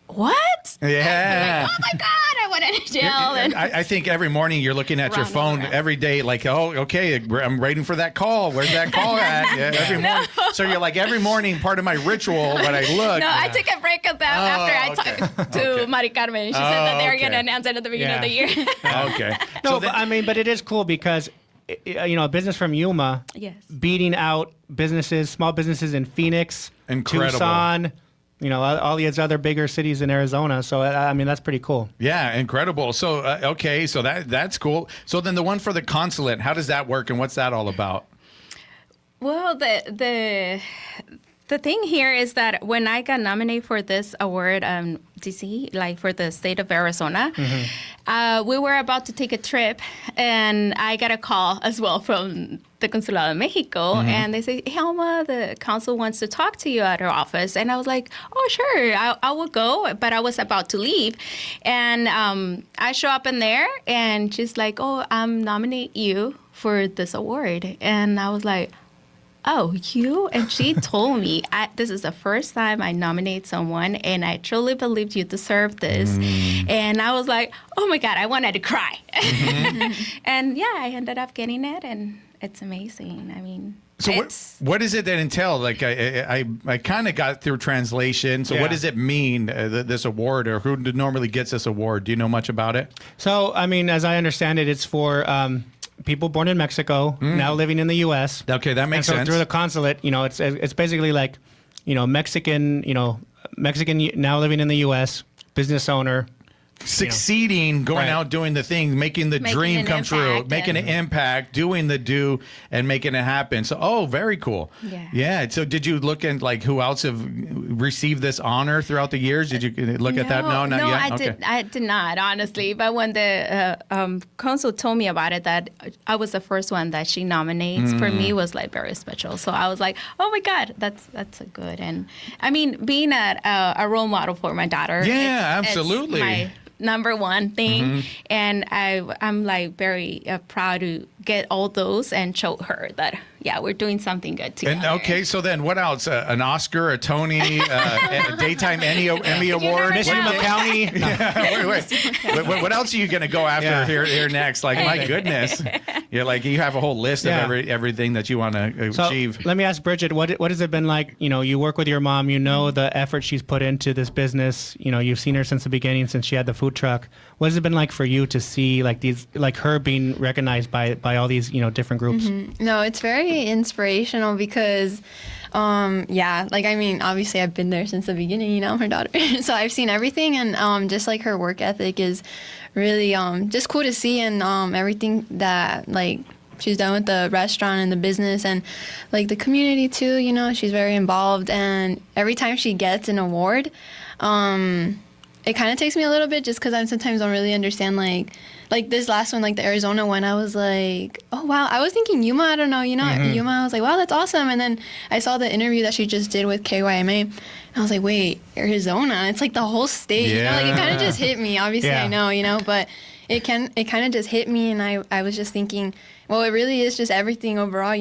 [SPEAKER 6] what?
[SPEAKER 3] Yeah.
[SPEAKER 6] Like, oh my God, I went to jail. And
[SPEAKER 3] I think every morning you're looking at your phone every day, like, oh, okay, I'm waiting for that call. Where's that call at? Yeah, every morning. So you're like, every morning, part of my ritual when I look.
[SPEAKER 6] No, I took a break of that after I talked to Mari Carmen. She said that they were going to announce it at the beginning of the year.
[SPEAKER 3] Okay.
[SPEAKER 4] No, but it is cool because, a business from Yuma beating out small businesses in Phoenix,
[SPEAKER 3] Incredible.
[SPEAKER 4] Tucson, all these other bigger cities in Arizona. So, that's pretty cool.
[SPEAKER 3] Yeah, incredible. So, okay, so that's cool. So then the one for the consulate, how does that work and what's that all about?
[SPEAKER 6] Well, the thing here is that when I got nominated for this award, DC, like for the state of Arizona, we were about to take a trip, and I got a call as well from the Consulado de Mexico, and they say, hey, Alma, the consul wants to talk to you at her office. And I was like, oh, sure, I will go, but I was about to leave. And I show up in there, and she's like, oh, I'm nominate you for this award. And I was like, oh, you? And she told me, this is the first time I nominate someone, and I truly believed you deserve this. And I was like, oh my God, I wanted to cry. And yeah, I ended up getting it, and it's amazing. I mean,
[SPEAKER 3] so what does it then entail? Like I kind of got through translation. So what does it mean, this award, or who normally gets this award? Do you know much about it?
[SPEAKER 4] So, as I understand it, it's for people born in Mexico, now living in the U.S.
[SPEAKER 3] Okay, that makes sense.
[SPEAKER 4] Through the consulate, it's basically like, Mexican now living in the U.S., business owner.
[SPEAKER 3] Succeeding, going out, doing the thing, making the dream come true, making an impact, doing the do, and making it happen. So, very cool. Yeah. So, did you look at like who else have received this honor throughout the years? Did you look at that? No, not yet.
[SPEAKER 6] I did not, honestly. But when the consul told me about it, that I was the first one that she nominates, for me was like very special. So I was like, oh my God, that's a good. And I mean, being a role model for my daughter.
[SPEAKER 3] Yeah, absolutely.
[SPEAKER 6] It's my number one thing, and I'm like very proud to get all those and show her that we're doing something good together.
[SPEAKER 3] And okay, so then what else? An Oscar, a Tony, a daytime Emmy Award,
[SPEAKER 4] Miss Yuma County.
[SPEAKER 3] Wait. What else are you going to go after here next? Like, my goodness, you're like, you have a whole list of everything that you want to achieve.
[SPEAKER 4] Let me ask Brigitte, what has it been like? You know, you work with your mom. You know the effort she's put into this business. You know, you've seen her since the beginning, since she had the food truck. What has it been like for you to see like her being recognized by all these different groups?
[SPEAKER 7] Mm-hmm. No, it's very inspirational because, obviously I've been there since the beginning. I'm her daughter, so I've seen everything, and just like her work ethic is really just cool to see, and everything that she's done with the restaurant and the business and the community too. She's very involved, and every time she gets an award, it kind of takes me a little bit just because I sometimes don't really understand like this last one, the Arizona one. I was like, oh wow, I was thinking Yuma, I don't know, Yuma. I was like, wow, that's awesome. And then I saw the interview that she just did with KYMA, and I was like, wait, Arizona, it's the whole state. It kind of just hit me. Obviously I know, but it kind of just hit me, and I was just thinking, well, it really is just everything overall,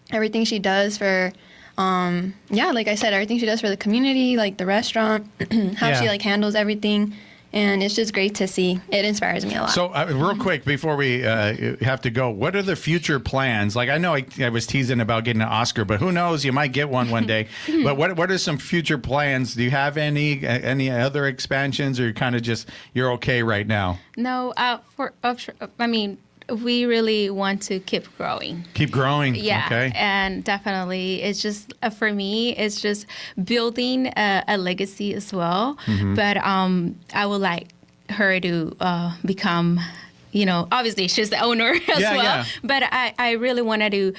[SPEAKER 7] everything she does for like I said, everything she does for the community, the restaurant, how she handles everything. And it's just great to see. It inspires me a lot.
[SPEAKER 3] So real quick, before we have to go, what are the future plans? I know I was teasing about getting an Oscar, but who knows? You might get one day. But what are some future plans? Do you have any other expansions, or you're kind of you're okay right now?
[SPEAKER 6] No, we really want to keep growing.
[SPEAKER 3] Keep growing.
[SPEAKER 6] Yeah.
[SPEAKER 3] Okay.
[SPEAKER 6] And definitely, it's just, for me, it's just building a legacy as well. Mm-hmm. But I would like her to become, obviously she's the owner as well. Yeah. But I really wanted to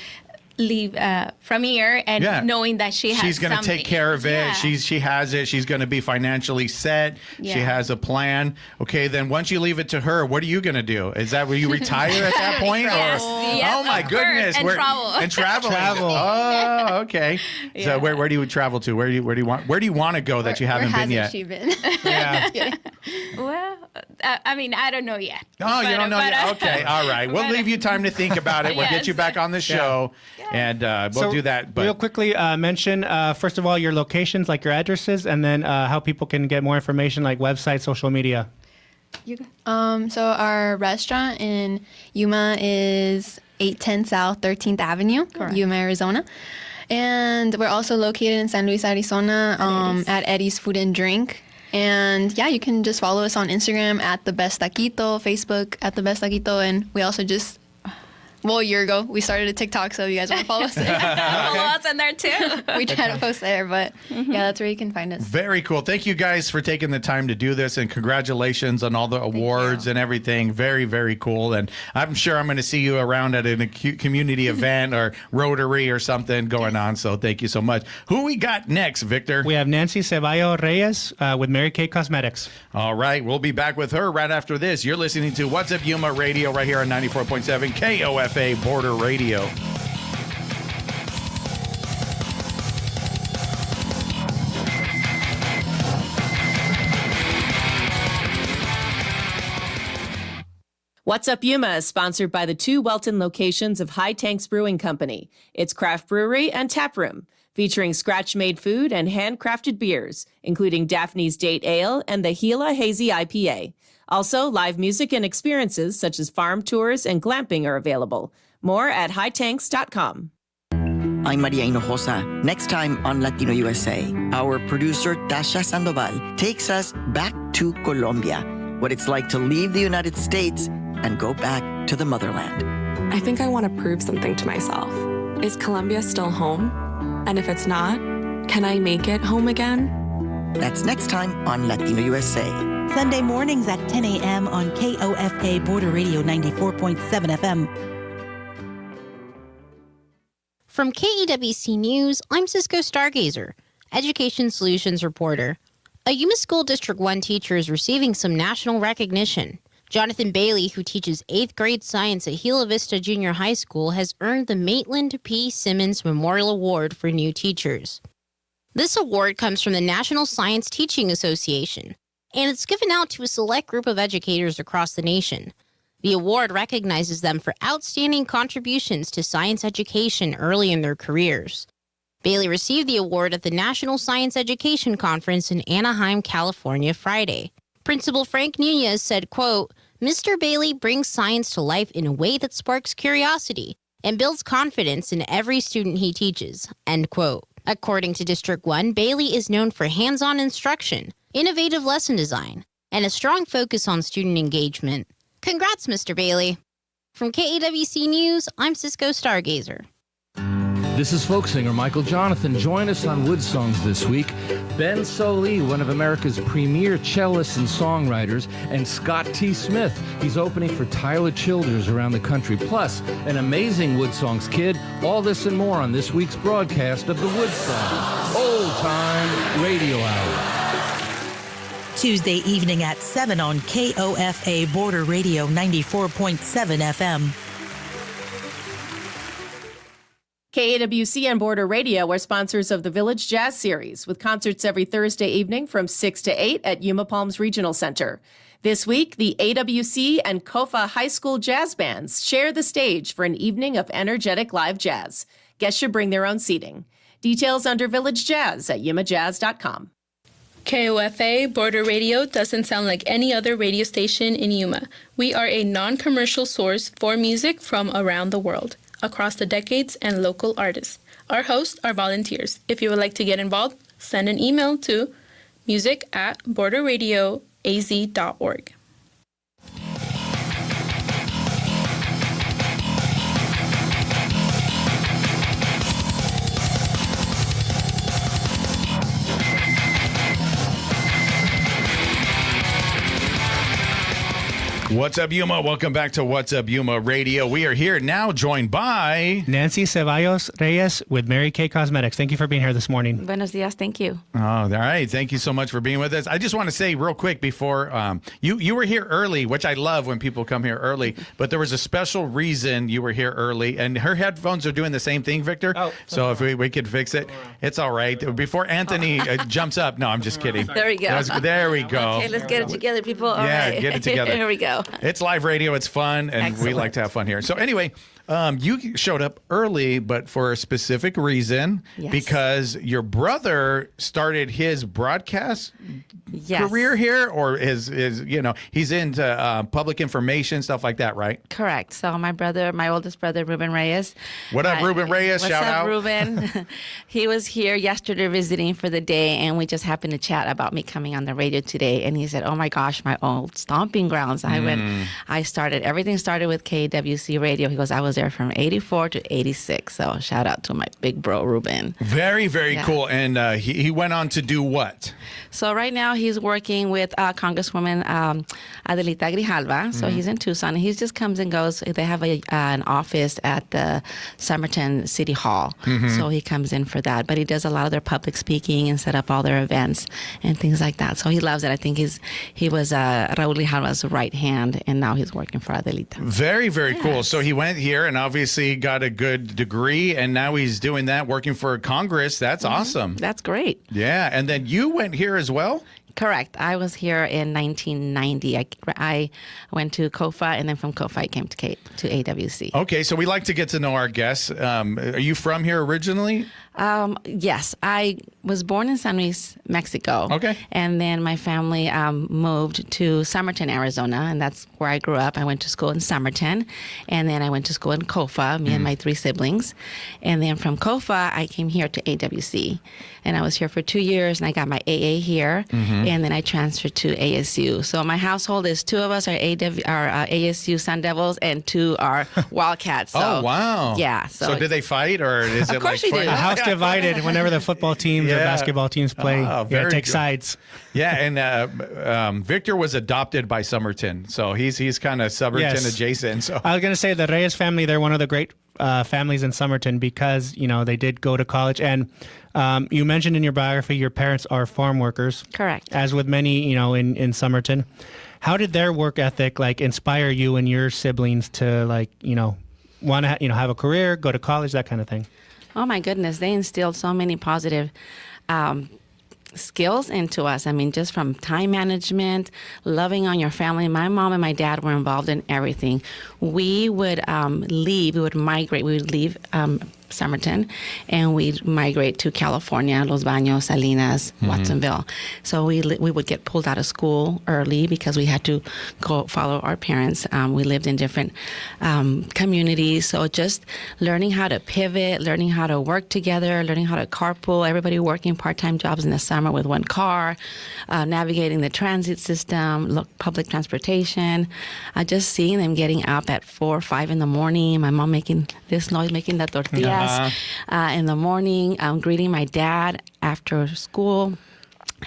[SPEAKER 6] leave from here and knowing that she's
[SPEAKER 3] going to take care of it. She has it. She's going to be financially set. She has a plan. Okay, then once you leave it to her, what are you going to do? Is that where you retire at that point?
[SPEAKER 6] Yes.
[SPEAKER 3] Oh my goodness.
[SPEAKER 6] And travel.
[SPEAKER 3] And travel. Oh, okay. Yeah. So where do you travel to? Where do you want to go that you haven't been yet?
[SPEAKER 7] Where hasn't she been?
[SPEAKER 3] Yeah.
[SPEAKER 6] Well, I don't know yet.
[SPEAKER 3] Oh, you don't know yet? Okay, all right. We'll leave you time to think about it. We'll get you back on the show. And we'll do that. But
[SPEAKER 4] real quickly, mention, first of all, your locations, your addresses, and then how people can get more information, website, social media.
[SPEAKER 7] So our restaurant in Yuma is 810 South 13th Avenue, Yuma, Arizona. And we're also located in San Luis, Arizona, at Eddie's Food and Drink. And you can just follow us on Instagram at The Best Taquito, Facebook at The Best Taquito, and we also just... Well, a year ago, we started a TikTok, so if you guys want to follow us there.
[SPEAKER 6] Follow us in there, too.
[SPEAKER 7] We try to post there, but that's where you can find us.
[SPEAKER 3] Very cool. Thank you guys for taking the time to do this, and congratulations on all the awards and everything. Very, very cool. And I'm sure I'm going to see you around at a community event or Rotary or something going on, so thank you so much. Who we got next, Victor?
[SPEAKER 4] We have Nancy Ceballos Reyes with Mary Kay Cosmetics.
[SPEAKER 3] All right. We'll be back with her right after this. You're listening to What's Up Yuma Radio right here on 94.7 KOFA Border Radio.
[SPEAKER 2] What's Up Yuma is sponsored by the 2 Welton locations of High Tanks Brewing Company. It's craft brewery and tap room, featuring scratch-made food and handcrafted beers, including Daphne's Date Ale and the Gila Hazy IPA. Also, live music and experiences such as farm tours and glamping are available. More at hightanks.com.
[SPEAKER 14] I'm Maria Hinojosa. Next time on Latino USA, our producer Tasha Sandoval takes us back to Colombia, what it's like to leave the United States and go back to the motherland.
[SPEAKER 15] I think I want to prove something to myself. Is Colombia still home? And if it's not, can I make it home again?
[SPEAKER 14] That's next time on Latino USA.
[SPEAKER 1] Sunday mornings at 10 a.m. on KOFA Border Radio 94.7 FM.
[SPEAKER 16] From KEWC News, I'm Cisco Stargazer, Education Solutions reporter. A Yuma School District 1 teacher is receiving some national recognition. Jonathan Bailey, who teaches 8th grade science at Gila Vista Junior High School, has earned the Maitland P. Simmons Memorial Award for New Teachers. This award comes from the National Science Teaching Association, and it's given out to a select group of educators across the nation. The award recognizes them for outstanding contributions to science education early in their careers. Bailey received the award at the National Science Education Conference in Anaheim, California, Friday. Principal Frank Nunez said, quote, Mr. Bailey brings science to life in a way that sparks curiosity and builds confidence in every student he teaches, end quote. According to District 1, Bailey is known for hands-on instruction, innovative lesson design, and a strong focus on student engagement. Congrats, Mr. Bailey. From KAWC News, I'm Cisco Stargazer.
[SPEAKER 17] This is folk singer Michael Jonathan. Join us on Wood Songs this week. Ben Sollee, one of America's premier cellists and songwriters, and Scott T. Smith. He's opening for Tyler Childers around the country. Plus, an amazing Wood Songs kid. All this and more on this week's broadcast of the Wood Songs Old Time Radio Hour.
[SPEAKER 1] Tuesday evening at 7 on KOFA Border Radio 94.7 FM.
[SPEAKER 2] KAWC and Border Radio are sponsors of the Village Jazz Series, with concerts every Thursday evening from 6 to 8 at Yuma Palms Regional Center. This week, the AWC and KOFA High School Jazz Bands share the stage for an evening of energetic live jazz. Guests should bring their own seating. Details under Village Jazz at yumajazz.com.
[SPEAKER 18] KOFA Border Radio doesn't sound like any other radio station in Yuma. We are a non-commercial source for music from around the world, across the decades, and local artists. Our hosts are volunteers. If you would like to get involved, send an email to music@borderradioaz.org.
[SPEAKER 3] What's up, Yuma? Welcome back to What's Up, Yuma Radio. We are here now joined by
[SPEAKER 4] Nancy Ceballos Reyes with Mary Kay Cosmetics. Thank you for being here this morning.
[SPEAKER 19] Buenos dias. Thank you.
[SPEAKER 3] Oh, all right. Thank you so much for being with us. I just want to say real quick before you were here early, which I love when people come here early, but there was a special reason you were here early, and her headphones are doing the same thing, Victor. Oh, so if we could fix it, it's all right. Before Anthony jumps up. No, I'm just kidding.
[SPEAKER 19] There we go.
[SPEAKER 3] There we go.
[SPEAKER 19] Okay, let's get it together, people. All right.
[SPEAKER 3] Get it together.
[SPEAKER 19] Here we go.
[SPEAKER 3] It's live radio. It's fun, and
[SPEAKER 19] Excellent.
[SPEAKER 3] we like to have fun here. So anyway, you showed up early, but for a specific reason,
[SPEAKER 19] Yes.
[SPEAKER 3] because your brother started his broadcast career here, or his he's into public information, stuff like that, right?
[SPEAKER 19] Correct. So my oldest brother, Ruben Reyes.
[SPEAKER 3] What up, Ruben Reyes?
[SPEAKER 19] What's
[SPEAKER 3] Shout
[SPEAKER 19] up,
[SPEAKER 3] out.
[SPEAKER 19] Ruben? He was here yesterday visiting for the day, and we just happened to chat about me coming on the radio today. And he said, "Oh my gosh, my old stomping grounds." Everything started with KWC Radio. He goes, "I was there from 84 to 86. So shout out to my big bro, Ruben.
[SPEAKER 3] Very, very cool. And he went on to do what?
[SPEAKER 19] So right now he's working with Congresswoman Adelita Grijalva. So he's in Tucson. He just comes and goes. They have an office at the Somerton City Hall. So he comes in for that. But he does a lot of their public speaking and set up all their events and things like that. So he loves it. I think he was Raul Grijalva's right hand, and now he's working for Adelita.
[SPEAKER 3] Very, very cool. So he went here and obviously got a good degree, and now he's doing that, working for Congress. That's awesome.
[SPEAKER 19] That's great.
[SPEAKER 3] Yeah. And then you went here as well?
[SPEAKER 19] Correct. I was here in 1990. I went to KOFA, and then from KOFA I came to AWC.
[SPEAKER 3] Okay, so we like to get to know our guests. Are you from here originally?
[SPEAKER 19] Yes, I was born in San Luis, Mexico.
[SPEAKER 3] Okay.
[SPEAKER 19] And then my family moved to Somerton, Arizona, and that's where I grew up. I went to school in Somerton, and then I went to school in KOFA, me and my three siblings. And then from KOFA, I came here to AWC. And I was here for 2 years, and I got my AA here, and then I transferred to ASU. So my household is two of us are ASU Sun Devils, and two are Wildcats. So,
[SPEAKER 3] oh, wow.
[SPEAKER 19] Yeah.
[SPEAKER 3] So do they fight, or is it
[SPEAKER 19] course
[SPEAKER 3] like
[SPEAKER 19] we do.
[SPEAKER 4] The house divided whenever the football teams or basketball teams play. Take sides.
[SPEAKER 3] Yeah, and Victor was adopted by Somerton, so he's kind of Somerton adjacent. So
[SPEAKER 4] I was going to say the Reyes family, they're one of the great families in Somerton because, they did go to college. And you mentioned in your biography your parents are farm workers.
[SPEAKER 19] Correct.
[SPEAKER 4] As with many, in Somerton. How did their work ethic inspire you and your siblings to want to have a career, go to college, that kind of thing?
[SPEAKER 19] Oh my goodness, they instilled so many positive skills into us. I mean, just from time management, loving on your family. My mom and my dad were involved in everything. We would leave, we would migrate, we would leave Somerton, and we'd migrate to California, Los Baños, Salinas, Watsonville. So we would get pulled out of school early because we had to go follow our parents. We lived in different communities. So just learning how to pivot, learning how to work together, learning how to carpool, everybody working part-time jobs in the summer with one car, navigating the transit system, public transportation, just seeing them getting up at 4 or 5 in the morning, my mom making this noise, making the tortillas in the morning, greeting my dad after school.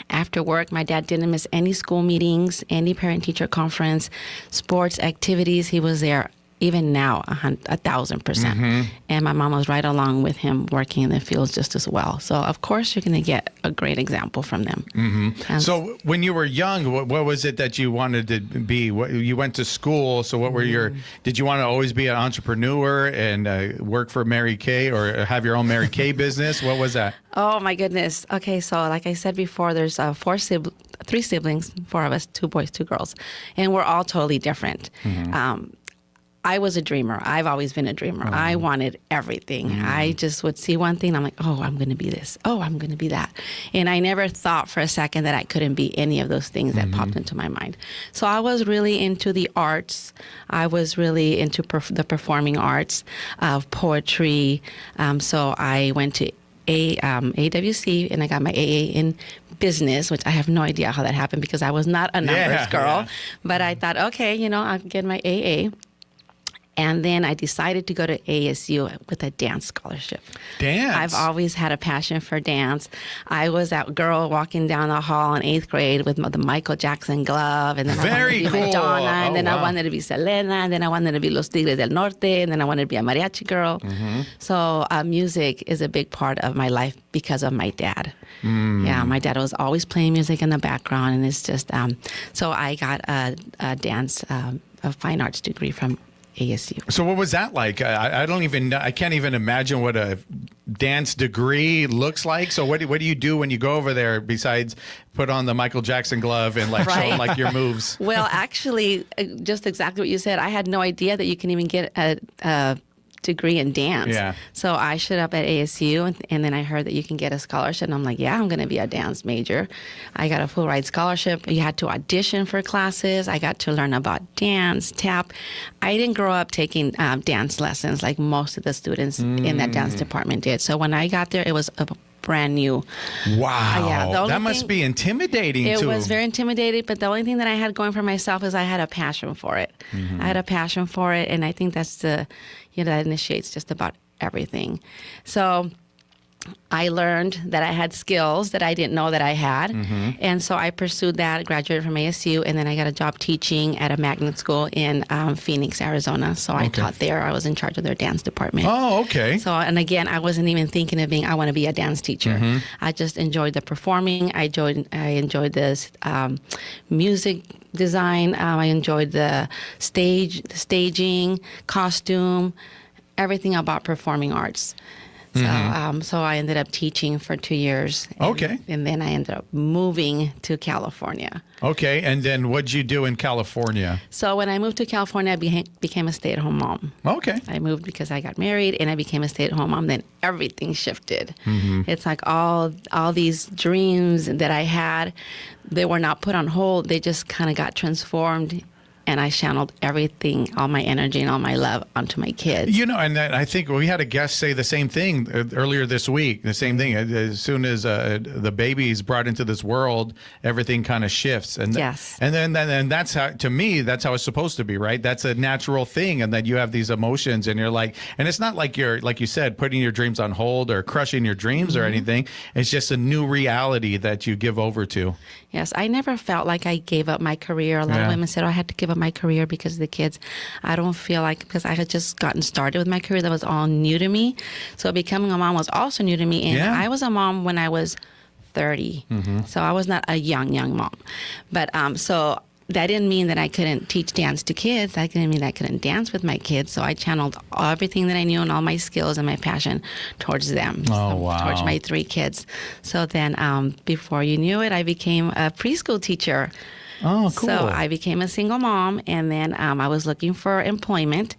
[SPEAKER 19] After work, my dad didn't miss any school meetings, any parent-teacher conference, sports activities. He was there even now, 1,000%. And my mom was right along with him working in the fields just as well. So, of course, you're going to get a great example from them.
[SPEAKER 3] So when you were young, what was it that you wanted to be? You went to school, so what were did you want to always be an entrepreneur and work for Mary Kay or have your own Mary Kay business? What was that?
[SPEAKER 19] Oh, my goodness. Okay, so like I said before, there's 3 siblings, 4 of us, 2 boys, 2 girls, and we're all totally different. I was a dreamer. I've always been a dreamer. I wanted everything. I just would see one thing, and I'm like, oh, I'm going to be this. Oh, I'm going to be that. And I never thought for a second that I couldn't be any of those things that popped into my mind. So I was really into the arts. I was really into the performing arts, poetry. So I went to AWC, and I got my AA in business, which I have no idea how that happened because I was not a numbers girl. But I thought, okay, I'll get my AA. And then I decided to go to ASU with a dance scholarship.
[SPEAKER 3] Dance?
[SPEAKER 19] I've always had a passion for dance. I was that girl walking down the hall in 8th grade with the Michael Jackson glove. And then I wanted to be Madonna. And then I wanted to be Selena. And then I wanted to be Los Tigres del Norte. And then I wanted to be a mariachi girl. So music is a big part of my life because of my dad. Yeah, my dad was always playing music in the background. And it's just, so I got a dance, a fine arts degree from ASU.
[SPEAKER 3] So what was that like? I can't even imagine what a dance degree looks like. So what do you do when you go over there besides put on the Michael Jackson glove and show like your moves?
[SPEAKER 19] Well, actually, just exactly what you said. I had no idea that you can even get a degree in dance.
[SPEAKER 3] Yeah.
[SPEAKER 19] So I showed up at ASU and then I heard that you can get a scholarship and I'm like, yeah, I'm going to be a dance major. I got a full ride scholarship. You had to audition for classes. I got to learn about dance, tap. I didn't grow up taking dance lessons like most of the students in that dance department did. So when I got there, it was a brand new.
[SPEAKER 3] Wow. That must be intimidating too.
[SPEAKER 19] It was very intimidating, but the only thing that I had going for myself is I had a passion for it. I had a passion for it, and I think that's that initiates just about everything. So I learned that I had skills that I didn't know that I had. And so I pursued that, graduated from ASU, and then I got a job teaching at a magnet school in Phoenix, Arizona. So I taught there. I was in charge of their dance department.
[SPEAKER 3] Oh, okay.
[SPEAKER 19] So, and again, I wasn't even thinking of I want to be a dance teacher. I just enjoyed the performing. I enjoyed this music design. I enjoyed the staging, costume, everything about performing arts. So I ended up teaching for 2 years. And then I ended up moving to California.
[SPEAKER 3] Okay. And then what'd you do in California?
[SPEAKER 19] So when I moved to California, I became a stay-at-home mom.
[SPEAKER 3] Okay.
[SPEAKER 19] I moved because I got married and I became a stay-at-home mom. Then everything shifted. It's like all these dreams that I had, they were not put on hold. They just kind of got transformed. And I channeled everything, all my energy and all my love onto my kids.
[SPEAKER 3] And I think we had a guest say the same thing earlier this week. The same thing. As soon as the baby's brought into this world, everything kind of shifts. And and then that's how, to me, that's how it's supposed to be, right? That's a natural thing. And then you have these emotions, and you're like, and it's not like you're, like you said, putting your dreams on hold or crushing your dreams or anything. It's just a new reality that you give over to.
[SPEAKER 19] Yes, I never felt like I gave up my career. A lot of women said, I had to give up my career because of the kids. I don't feel like, because I had just gotten started with my career, that was all new to me. So becoming a mom was also new to me. And I was a mom when I was 30. So I was not a young mom. But so that didn't mean that I couldn't teach dance to kids. That didn't mean that I couldn't dance with my kids. So I channeled everything that I knew and all my skills and my passion towards them.
[SPEAKER 3] Oh, wow.
[SPEAKER 19] Towards my 3 kids. So then before you knew it, I became a preschool teacher.
[SPEAKER 3] Oh, cool.
[SPEAKER 19] So I became a single mom, and then I was looking for employment.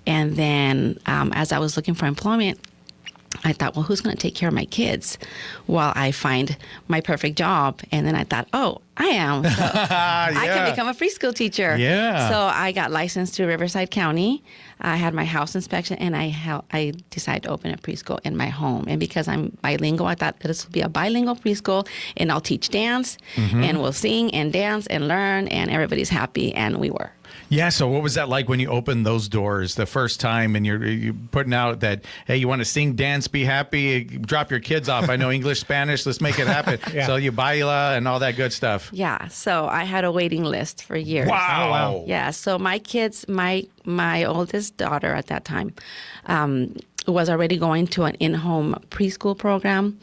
[SPEAKER 19] And then as I was looking for employment, I thought, well, who's going to take care of my kids while I find my perfect job? And then I thought, oh, I am. So I can become a preschool teacher.
[SPEAKER 3] Yeah.
[SPEAKER 19] So I got licensed to Riverside County. I had my house inspection, and I decided to open a preschool in my home. And because I'm bilingual, I thought this would be a bilingual preschool, and I'll teach dance, and we'll sing and dance and learn, and everybody's happy, and we were.
[SPEAKER 3] Yeah, so what was that like when you opened those doors the first time and you're putting out that, hey, you want to sing, dance, be happy, drop your kids off. I know English, Spanish, let's make it happen. So you baila and all that good stuff.
[SPEAKER 19] Yeah, so I had a waiting list for years.
[SPEAKER 3] Wow. Oh, wow.
[SPEAKER 19] Yeah, so my kids, my oldest daughter at that time was already going to an in-home preschool program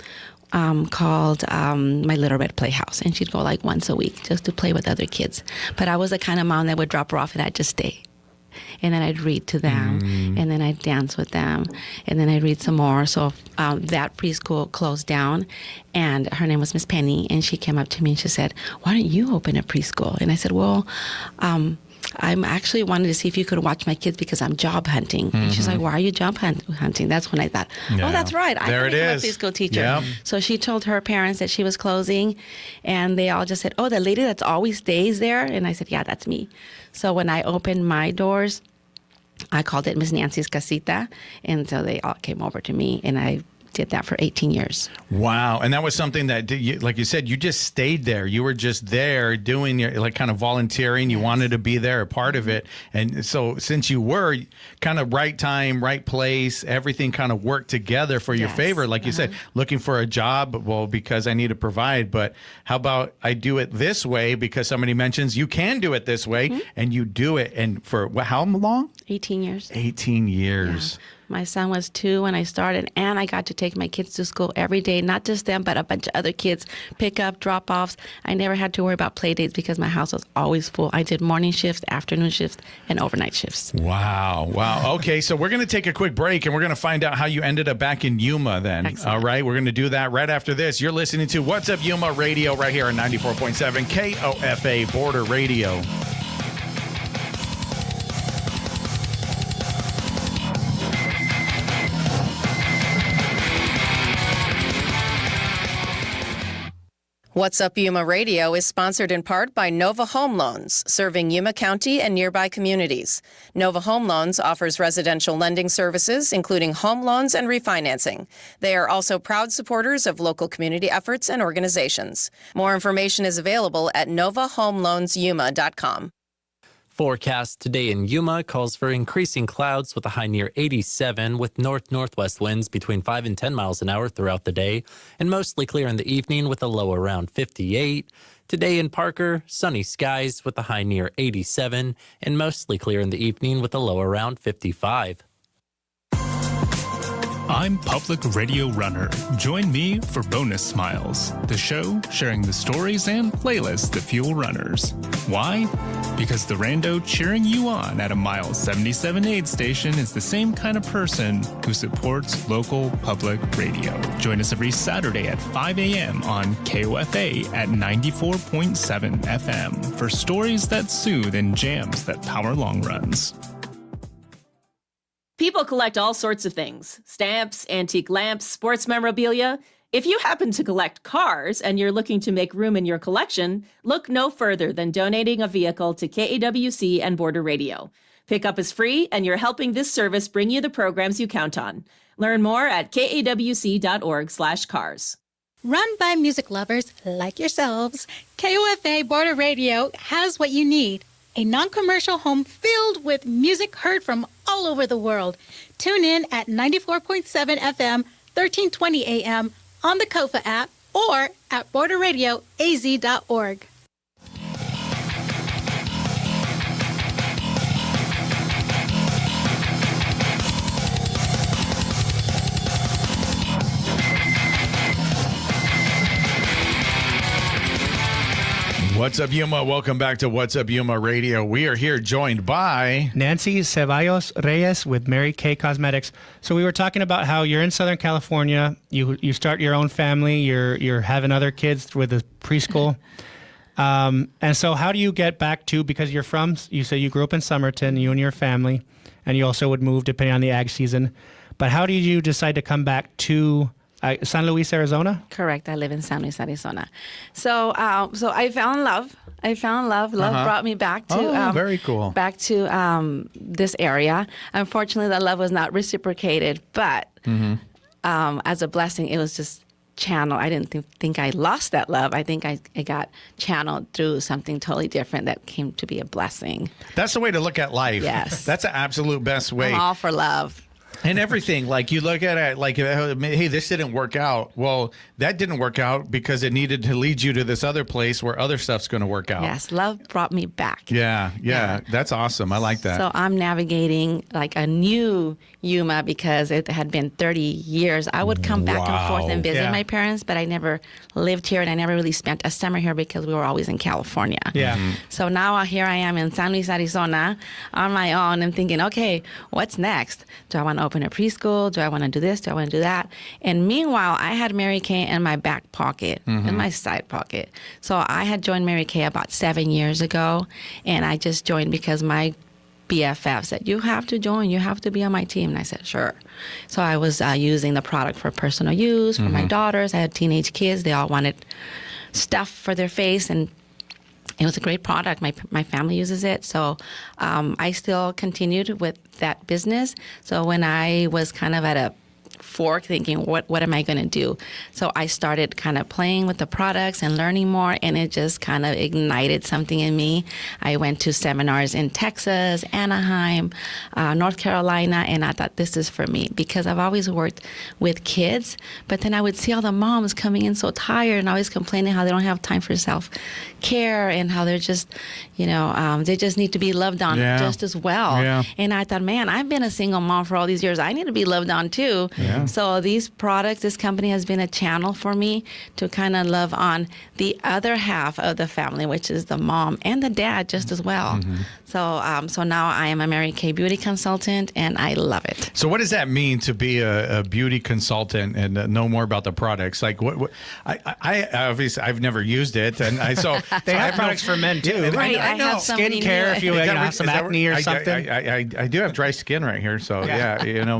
[SPEAKER 19] called My Little Red Playhouse. And she'd go like once a week just to play with other kids. But I was the kind of mom that would drop her off and I'd just stay. And then I'd read to them, and then I'd dance with them, and then I'd read some more. So that preschool closed down, and her name was Miss Penny, and she came up to me and she said, why don't you open a preschool? And I said, well, I'm actually wanted to see if you could watch my kids because I'm job hunting. And she's like, why are you job hunting? That's when I thought, oh, that's right. I can become a preschool teacher. Yep. So she told her parents that she was closing, and they all just said, oh, the lady that's always stays there? And I said, yeah, that's me. So when I opened my doors, I called it Miss Nancy's Casita. And so they all came over to me, and I did that for 18 years.
[SPEAKER 3] Wow. And that was something that, like you said, you just stayed there. You were just there doing your, like, kind of volunteering. You wanted to be there, a part of it. And so since you were kind of right time, right place, everything kind of worked together for your favor. Like you said, looking for a job, well, because I need to provide. But how about I do it this way because somebody mentions you can do it this way, and you do it. And for how long?
[SPEAKER 19] 18 years.
[SPEAKER 3] 18 years.
[SPEAKER 19] Yeah. My son was 2 when I started, and I got to take my kids to school every day, not just them, but a bunch of other kids, pick up, drop offs. I never had to worry about play dates because my house was always full. I did morning shifts, afternoon shifts, and overnight shifts.
[SPEAKER 3] Wow. Wow. Okay, so we're going to take a quick break, and we're going to find out how you ended up back in Yuma then. Excellent. All right, we're going to do that right after this. You're listening to What's Up Yuma Radio right here on 94.7 KOFA Border Radio.
[SPEAKER 12] What's Up Yuma Radio is sponsored in part by Nova Home Loans, serving Yuma County and nearby communities. Nova Home Loans offers residential lending services, including home loans and refinancing. They are also proud supporters of local community efforts and organizations. More information is available at novahomeloansyuma.com.
[SPEAKER 20] Forecast today in Yuma calls for increasing clouds with a high near 87 with north-northwest winds between 5 and 10 miles an hour throughout the day, and mostly clear in the evening with a low around 58. Today in Parker, sunny skies with a high near 87 and mostly clear in the evening with a low around 55.
[SPEAKER 21] I'm Public Radio Runner. Join me for Bonus Smiles, the show sharing the stories and playlists that fuel runners. Why? Because the rando cheering you on at a mile 77 aid station is the same kind of person who supports local public radio. Join us every Saturday at 5 a.m. on KOFA at 94.7 FM for stories that soothe and jams that power long runs.
[SPEAKER 2] People collect all sorts of things: stamps, antique lamps, sports memorabilia. If you happen to collect cars and you're looking to make room in your collection, look no further than donating a vehicle to KAWC and Border Radio. Pickup is free, and you're helping this service bring you the programs you count on. Learn more at kawc.org/cars.
[SPEAKER 13] Run by music lovers like yourselves, KOFA Border Radio has what you need. A non-commercial home filled with music heard from all over the world. Tune in at 94.7 FM, 1320 AM on the KOFA app or at borderradioaz.org.
[SPEAKER 3] What's up, Yuma? Welcome back to What's Up, Yuma Radio. We are here joined by
[SPEAKER 4] Nancy Ceballos Reyes with Mary Kay Cosmetics. So we were talking about how you're in Southern California. You start your own family. You're having other kids with a preschool. And so how do you get back to, because you say you grew up in Somerton, you and your family, and you also would move depending on the ag season. But how did you decide to come back to San Luis, Arizona?
[SPEAKER 19] Correct. I live in San Luis, Arizona. So I fell in love. Love brought me back to
[SPEAKER 3] very cool.
[SPEAKER 19] Back to this area. Unfortunately, that love was not reciprocated, but as a blessing, it was just channeled. I didn't think I lost that love. I think I got channeled through something totally different that came to be a blessing.
[SPEAKER 3] That's the way to look at life.
[SPEAKER 19] Yes.
[SPEAKER 3] That's the absolute best way.
[SPEAKER 19] I'm all for love.
[SPEAKER 3] And everything, like you look at it like, hey, this didn't work out. Well, that didn't work out because it needed to lead you to this other place where other stuff's going to work out.
[SPEAKER 19] Yes, love brought me back.
[SPEAKER 3] Yeah. That's awesome. I like that.
[SPEAKER 19] So I'm navigating like a new Yuma because it had been 30 years. I would come back and forth and visit my parents, but I never lived here and I never really spent a summer here because we were always in California.
[SPEAKER 4] Yeah.
[SPEAKER 19] So now here I am in San Luis, Arizona on my own and thinking, okay, what's next? Do I want to open a preschool? Do I want to do this? Do I want to do that? And meanwhile, I had Mary Kay in my back pocket, in my side pocket. So I had joined Mary Kay about 7 years ago, and I just joined because my BFF said, you have to join, you have to be on my team. And I said, sure. So I was using the product for personal use, for my daughters. I had teenage kids. They all wanted stuff for their face, and it was a great product. My family uses it. So I still continued with that business. So when I was kind of at a fork thinking, what am I going to do? So I started kind of playing with the products and learning more, and it just kind of ignited something in me. I went to seminars in Texas, Anaheim, North Carolina, and I thought, this is for me, because I've always worked with kids, but then I would see all the moms coming in so tired and always complaining how they don't have time for self-care and how they're just, they just need to be loved on just as well. Yeah. And I thought, man, I've been a single mom for all these years. I need to be loved on too. Yeah. So these products, this company has been a channel for me to kind of love on the other half of the family, which is the mom and the dad just as well. So now I am a Mary Kay beauty consultant, and I love it.
[SPEAKER 3] So what does that mean to be a beauty consultant and know more about the products? Like what I obviously I've never used it, and
[SPEAKER 4] they have products for men too.
[SPEAKER 19] Right, I know
[SPEAKER 4] skincare if you have some acne or something.
[SPEAKER 3] I do have dry skin right here, so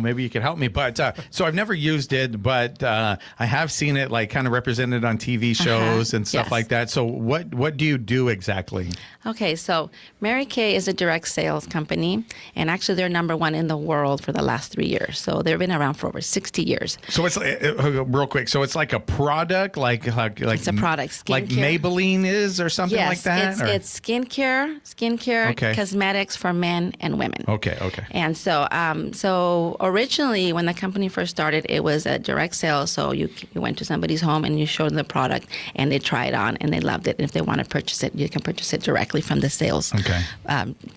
[SPEAKER 3] maybe you can help me. But so I've never used it, but I have seen it like kind of represented on TV shows and stuff like that. So what do you do exactly?
[SPEAKER 19] Okay, so Mary Kay is a direct sales company, and actually they're number one in the world for the last 3 years. So they've been around for over 60 years.
[SPEAKER 3] So it's real quick. So it's like a product, like
[SPEAKER 19] it's a product, skincare.
[SPEAKER 3] Like Maybelline is, or something like that.
[SPEAKER 19] Yes, it's skincare, cosmetics for men and women.
[SPEAKER 3] Okay.
[SPEAKER 19] And so originally when the company first started, it was a direct sale. So you went to somebody's home and you showed them the product, and they try it on and they loved it. And if they want to purchase it, you can purchase it directly from the sales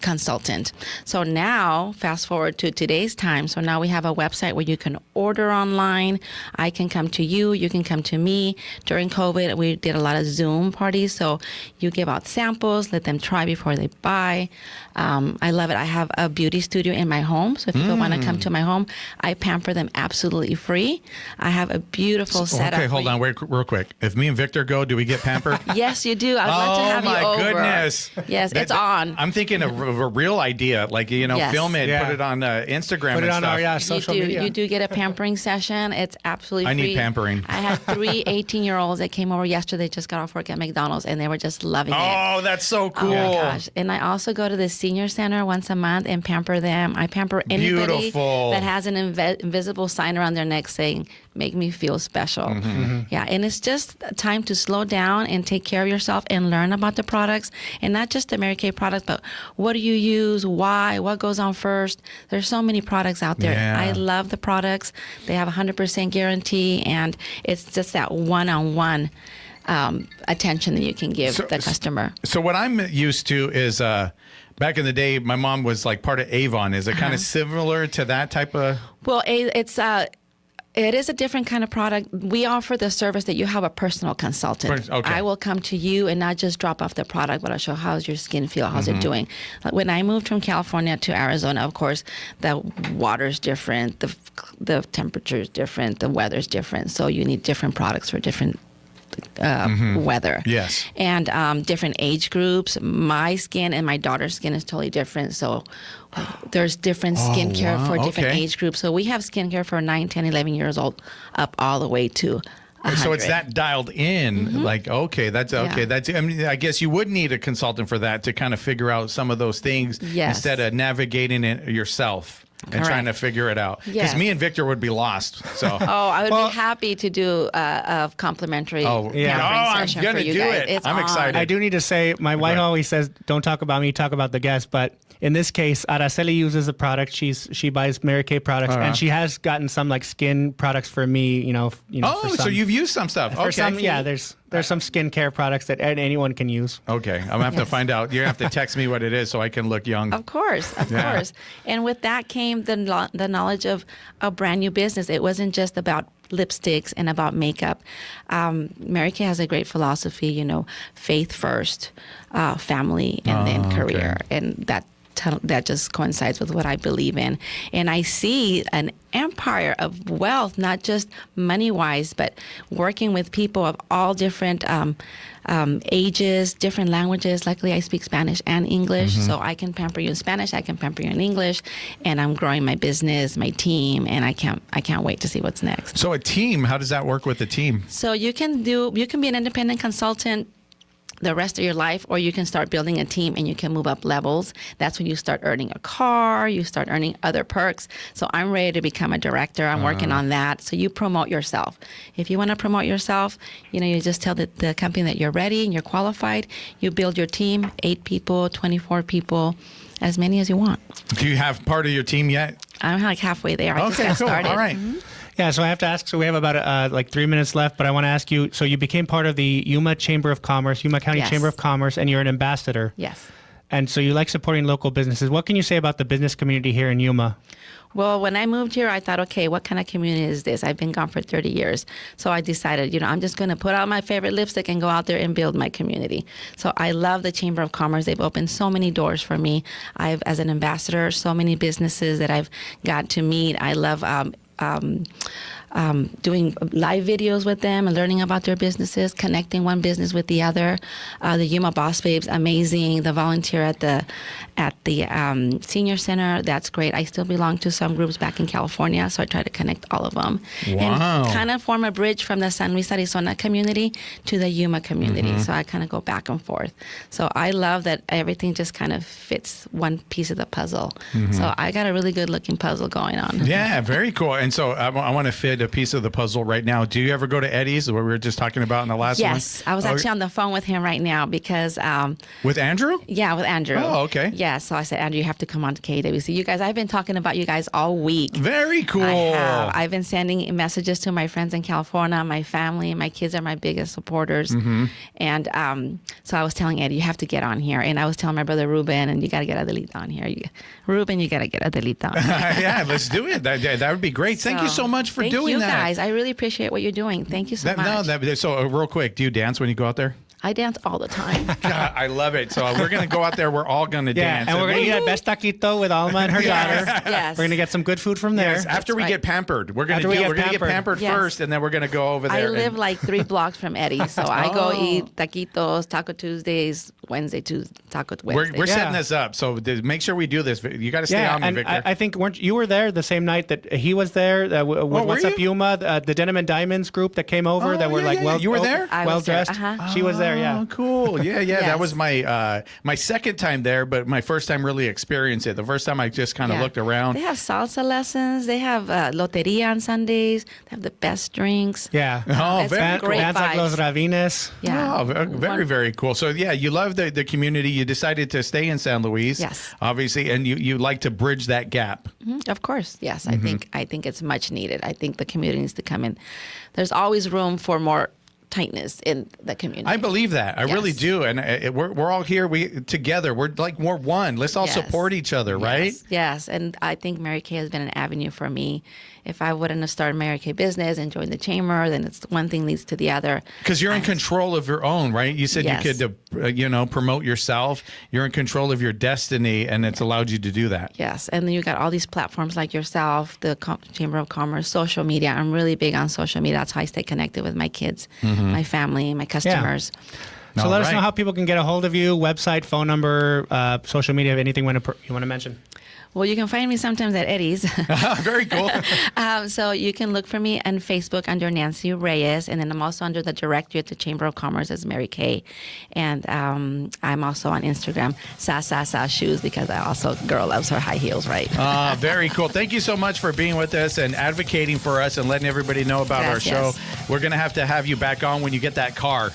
[SPEAKER 19] consultant. So now, fast forward to today's time. So now we have a website where you can order online. I can come to you. You can come to me. During COVID, we did a lot of Zoom parties. So you give out samples, let them try before they buy. I love it. I have a beauty studio in my home. So if people want to come to my home, I pamper them absolutely free. I have a beautiful setup.
[SPEAKER 3] Okay, hold on, wait, real quick. If me and Victor go, do we get pampered?
[SPEAKER 19] Yes, you do. I'd love to have you over.
[SPEAKER 3] Oh my goodness.
[SPEAKER 19] Yes, it's on.
[SPEAKER 3] I'm thinking of a real idea, like, film it, put it on Instagram
[SPEAKER 4] put it
[SPEAKER 3] and
[SPEAKER 4] on
[SPEAKER 3] stuff.
[SPEAKER 4] Our social media.
[SPEAKER 19] You do get a pampering session. It's absolutely free.
[SPEAKER 3] I need pampering.
[SPEAKER 19] I had 3 18-year-olds that came over yesterday, just got off work at McDonald's, and they were just loving it.
[SPEAKER 3] Oh, that's so cool.
[SPEAKER 19] Oh my gosh. And I also go to the senior center once a month and pamper them. I pamper anybody that has an invisible sign around their neck saying, make me feel special. Yeah, and it's just time to slow down and take care of yourself and learn about the products, and not just the Mary Kay product, but what do you use, why, what goes on first. There's so many products out there.
[SPEAKER 3] Yeah.
[SPEAKER 19] I love the products. They have 100% guarantee, and it's just that one-on-one attention that you can give the customer.
[SPEAKER 3] So what I'm used to is back in the day, my mom was like part of Avon. Is it kind of similar to that type of?
[SPEAKER 19] Well, it's It is a different kind of product. We offer the service that you have a personal consultant.
[SPEAKER 3] Okay.
[SPEAKER 19] I will come to you and not just drop off the product, but I'll show how's your skin feel, how's it doing. Like when I moved from California to Arizona, of course, the water's different, the temperature is different, the weather's different. So you need different products for different weather.
[SPEAKER 3] Yes.
[SPEAKER 19] And different age groups. My skin and my daughter's skin is totally different. So there's different skincare for different age groups. So we have skincare for 9, 10, 11 years old up all the way to 100.
[SPEAKER 3] So it's that dialed in, like, that's I mean, I guess you would need a consultant for that to kind of figure out some of those things instead of navigating it yourself. And trying to figure it out. Because me and Victor would be lost. So.
[SPEAKER 19] I would be happy to do a complimentary pampering session for you guys.
[SPEAKER 3] I'm excited.
[SPEAKER 4] I do need to say, my wife always says, don't talk about me, talk about the guest. But in this case, Araceli uses a product. She buys Mary Kay products. And she has gotten some like skin products for me,
[SPEAKER 3] so you've used some stuff.
[SPEAKER 4] For some, there's some skincare products that anyone can use.
[SPEAKER 3] Okay. I'm going to have to find out. You have to text me what it is so I can look young.
[SPEAKER 19] Of course. And with that came the knowledge of a brand new business. It wasn't just about lipsticks and about makeup. Mary Kay has a great philosophy, faith first, family, and then career. And that just coincides with what I believe in. And I see an empire of wealth, not just money-wise, but working with people of all different ages, different languages. Luckily, I speak Spanish and English, so I can pamper you in Spanish, I can pamper you in English, and I'm growing my business, my team, and I can't wait to see what's next.
[SPEAKER 3] So a team, how does that work with the team?
[SPEAKER 19] So you can be an independent consultant the rest of your life, or you can start building a team and you can move up levels. That's when you start earning a car, you start earning other perks. So I'm ready to become a director. I'm working on that. So you promote yourself. If you want to promote yourself, you just tell the company that you're ready and you're qualified. You build your team, 8 people, 24 people, as many as you want.
[SPEAKER 3] Do you have part of your team yet?
[SPEAKER 19] I'm like halfway there. I just got started.
[SPEAKER 3] All right.
[SPEAKER 4] Yeah, so I have to ask, so we have about 3 minutes left, but I want to ask you, so you became part of the Yuma Chamber of Commerce, Yuma County Chamber of Commerce, and you're an ambassador.
[SPEAKER 19] Yes.
[SPEAKER 4] And so you like supporting local businesses. What can you say about the business community here in Yuma?
[SPEAKER 19] Well, when I moved here, I thought, okay, what kind of community is this? I've been gone for 30 years. So I decided, I'm just going to put out my favorite lipstick and go out there and build my community. So I love the Chamber of Commerce. They've opened so many doors for me. As an ambassador, so many businesses that I've got to meet. I love doing live videos with them and learning about their businesses, connecting one business with the other. The Yuma Boss Babes, amazing. The volunteer at the senior center, that's great. I still belong to some groups back in California, so I try to connect all of them.
[SPEAKER 3] Wow.
[SPEAKER 19] And kind of form a bridge from the San Luis, Arizona community to the Yuma community. So I kind of go back and forth. So I love that everything just kind of fits one piece of the puzzle. So I got a really good looking puzzle going on.
[SPEAKER 3] Yeah, very cool. And so I want to fit a piece of the puzzle right now. Do you ever go to Eddie's, what we were just talking about in the last one?
[SPEAKER 19] Yes, I was actually on the phone with him right now because...
[SPEAKER 3] with Andrew?
[SPEAKER 19] Yeah, with Andrew.
[SPEAKER 3] Oh, okay.
[SPEAKER 19] Yeah, so I said, Andrew, you have to come on to KWC. You guys, I've been talking about you guys all week.
[SPEAKER 3] Very cool.
[SPEAKER 19] I have. I've been sending messages to my friends in California, my family. My kids are my biggest supporters. And so I was telling Eddie, you have to get on here. And I was telling my brother Ruben, and you got to get Adelita on here. Ruben, you got to get Adelita on here.
[SPEAKER 3] Yeah, let's do it. That would be great. Thank you so much for doing that.
[SPEAKER 19] Thank you guys. I really appreciate what you're doing. Thank you so much.
[SPEAKER 3] So real quick, do you dance when you go out there?
[SPEAKER 19] I dance all the time.
[SPEAKER 3] God, I love it. So we're going to go out there. We're all going to dance.
[SPEAKER 4] And we're going to eat at Best Taquito with Alma and her daughter.
[SPEAKER 19] Yes.
[SPEAKER 4] We're going to get some good food from there.
[SPEAKER 3] Yes, after we get pampered. We're going to get pampered first, and then we're going to go over there.
[SPEAKER 19] I live like 3 blocks from Eddie, so I go eat taquitos, Taco Tuesdays, Wednesday, Taco Wednesday.
[SPEAKER 3] We're setting this up, so make sure we do this. You got to stay on me, Victor.
[SPEAKER 4] I think you were there the same night that he was there with What's Up Yuma, the Denim and Diamonds group that came over that were well.
[SPEAKER 3] You were there?
[SPEAKER 4] Well dressed. She was there. Yeah.
[SPEAKER 3] Oh, cool. Yeah. Yes. That was my second time there, but my first time really experienced it. The first time I just kind of looked around.
[SPEAKER 19] They have salsa lessons. They have loteria on Sundays. They have the best drinks.
[SPEAKER 4] Yeah.
[SPEAKER 19] Great
[SPEAKER 4] bands like Los Ravines.
[SPEAKER 19] Yeah.
[SPEAKER 3] Oh, very, very cool. So yeah, you love the community. You decided to stay in San Luis.
[SPEAKER 19] Yes.
[SPEAKER 3] Obviously, and you like to bridge that gap.
[SPEAKER 19] Of course. Yes. I think it's much needed. I think the community needs to come in. There's always room for more tightness in the community.
[SPEAKER 3] I believe that. I really do. And we're all here together. We're one. Let's all support each other, right?
[SPEAKER 19] Yes. And I think Mary Kay has been an avenue for me if I wouldn't have started Mary Kay business and joined the chamber, then it's one thing leads to the other.
[SPEAKER 3] Because you're in control of your own, right? You said
[SPEAKER 19] Yes.
[SPEAKER 3] you could, promote yourself. You're in control of your destiny, and it's allowed you to do that.
[SPEAKER 19] Yes, and then you got all these platforms like yourself, the Chamber of Commerce, social media. I'm really big on social media. That's how I stay connected with my kids, my family, my customers.
[SPEAKER 4] So let us know how people can get a hold of you, website, phone number, social media, anything you want to mention.
[SPEAKER 19] Well, you can find me sometimes at Eddie's.
[SPEAKER 3] Very cool.
[SPEAKER 19] So you can look for me on Facebook under Nancy Reyes, and then I'm also under the directory at the Chamber of Commerce as Mary Kay. And I'm also on Instagram, Sa Shoes, because girl loves her high heels, right?
[SPEAKER 3] Very cool. Thank you so much for being with us and advocating for us and letting everybody know about our show. We're going to have you back on when you get that car.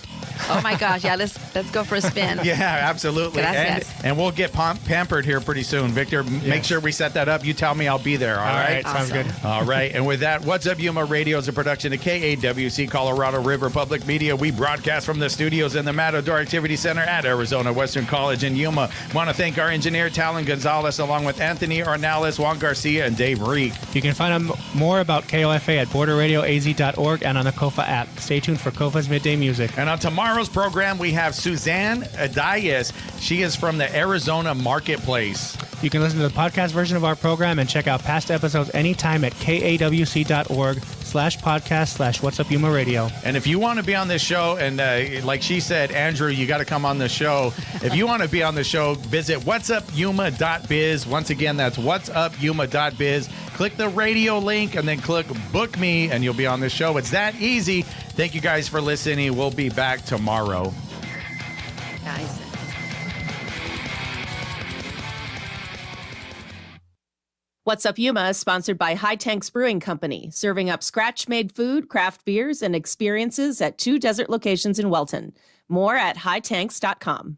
[SPEAKER 19] Oh my gosh, yeah, let's go for a spin.
[SPEAKER 3] Yeah, absolutely. And we'll get pampered here pretty soon. Victor, make sure we set that up. You tell me, I'll be there, all right?
[SPEAKER 4] Sounds good.
[SPEAKER 3] All right, and with that, What's Up Yuma Radio is a production of KAWC, Colorado River Public Media. We broadcast from the studios in the Matador Activity Center at Arizona Western College in Yuma. Want to thank our engineer, Talon Gonzalez, along with Anthony Ornelas, Juan Garcia, and Dave Reek.
[SPEAKER 4] You can find out more about KOFA at borderradioaz.org and on the KOFA app. Stay tuned for KOFA's Midday Music.
[SPEAKER 3] And on tomorrow's program, we have Suzanne Adayas. She is from the Arizona Marketplace.
[SPEAKER 4] You can listen to the podcast version of our program and check out past episodes anytime at kawc.org/podcast/What's Up Yuma Radio.
[SPEAKER 3] And if you want to be on this show, and like she said, Andrew, you got to come on the show. If you want to be on the show, visit whatsupyuma.biz. Once again, that's whatsupyuma.biz. Click the radio link and then click book me and you'll be on the show. It's that easy. Thank you guys for listening. We'll be back tomorrow.
[SPEAKER 19] Nice.
[SPEAKER 2] What's Up Yuma is sponsored by High Tanks Brewing Company, serving up scratch-made food, craft beers, and experiences at 2 desert locations in Welton. More at hightanks.com.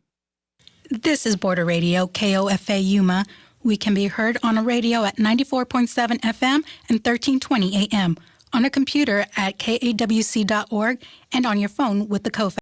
[SPEAKER 13] This is Border Radio, KOFA Yuma. We can be heard on a radio at 94.7 FM and 1320 AM, on a computer at kawc.org, and on your phone with the KOFA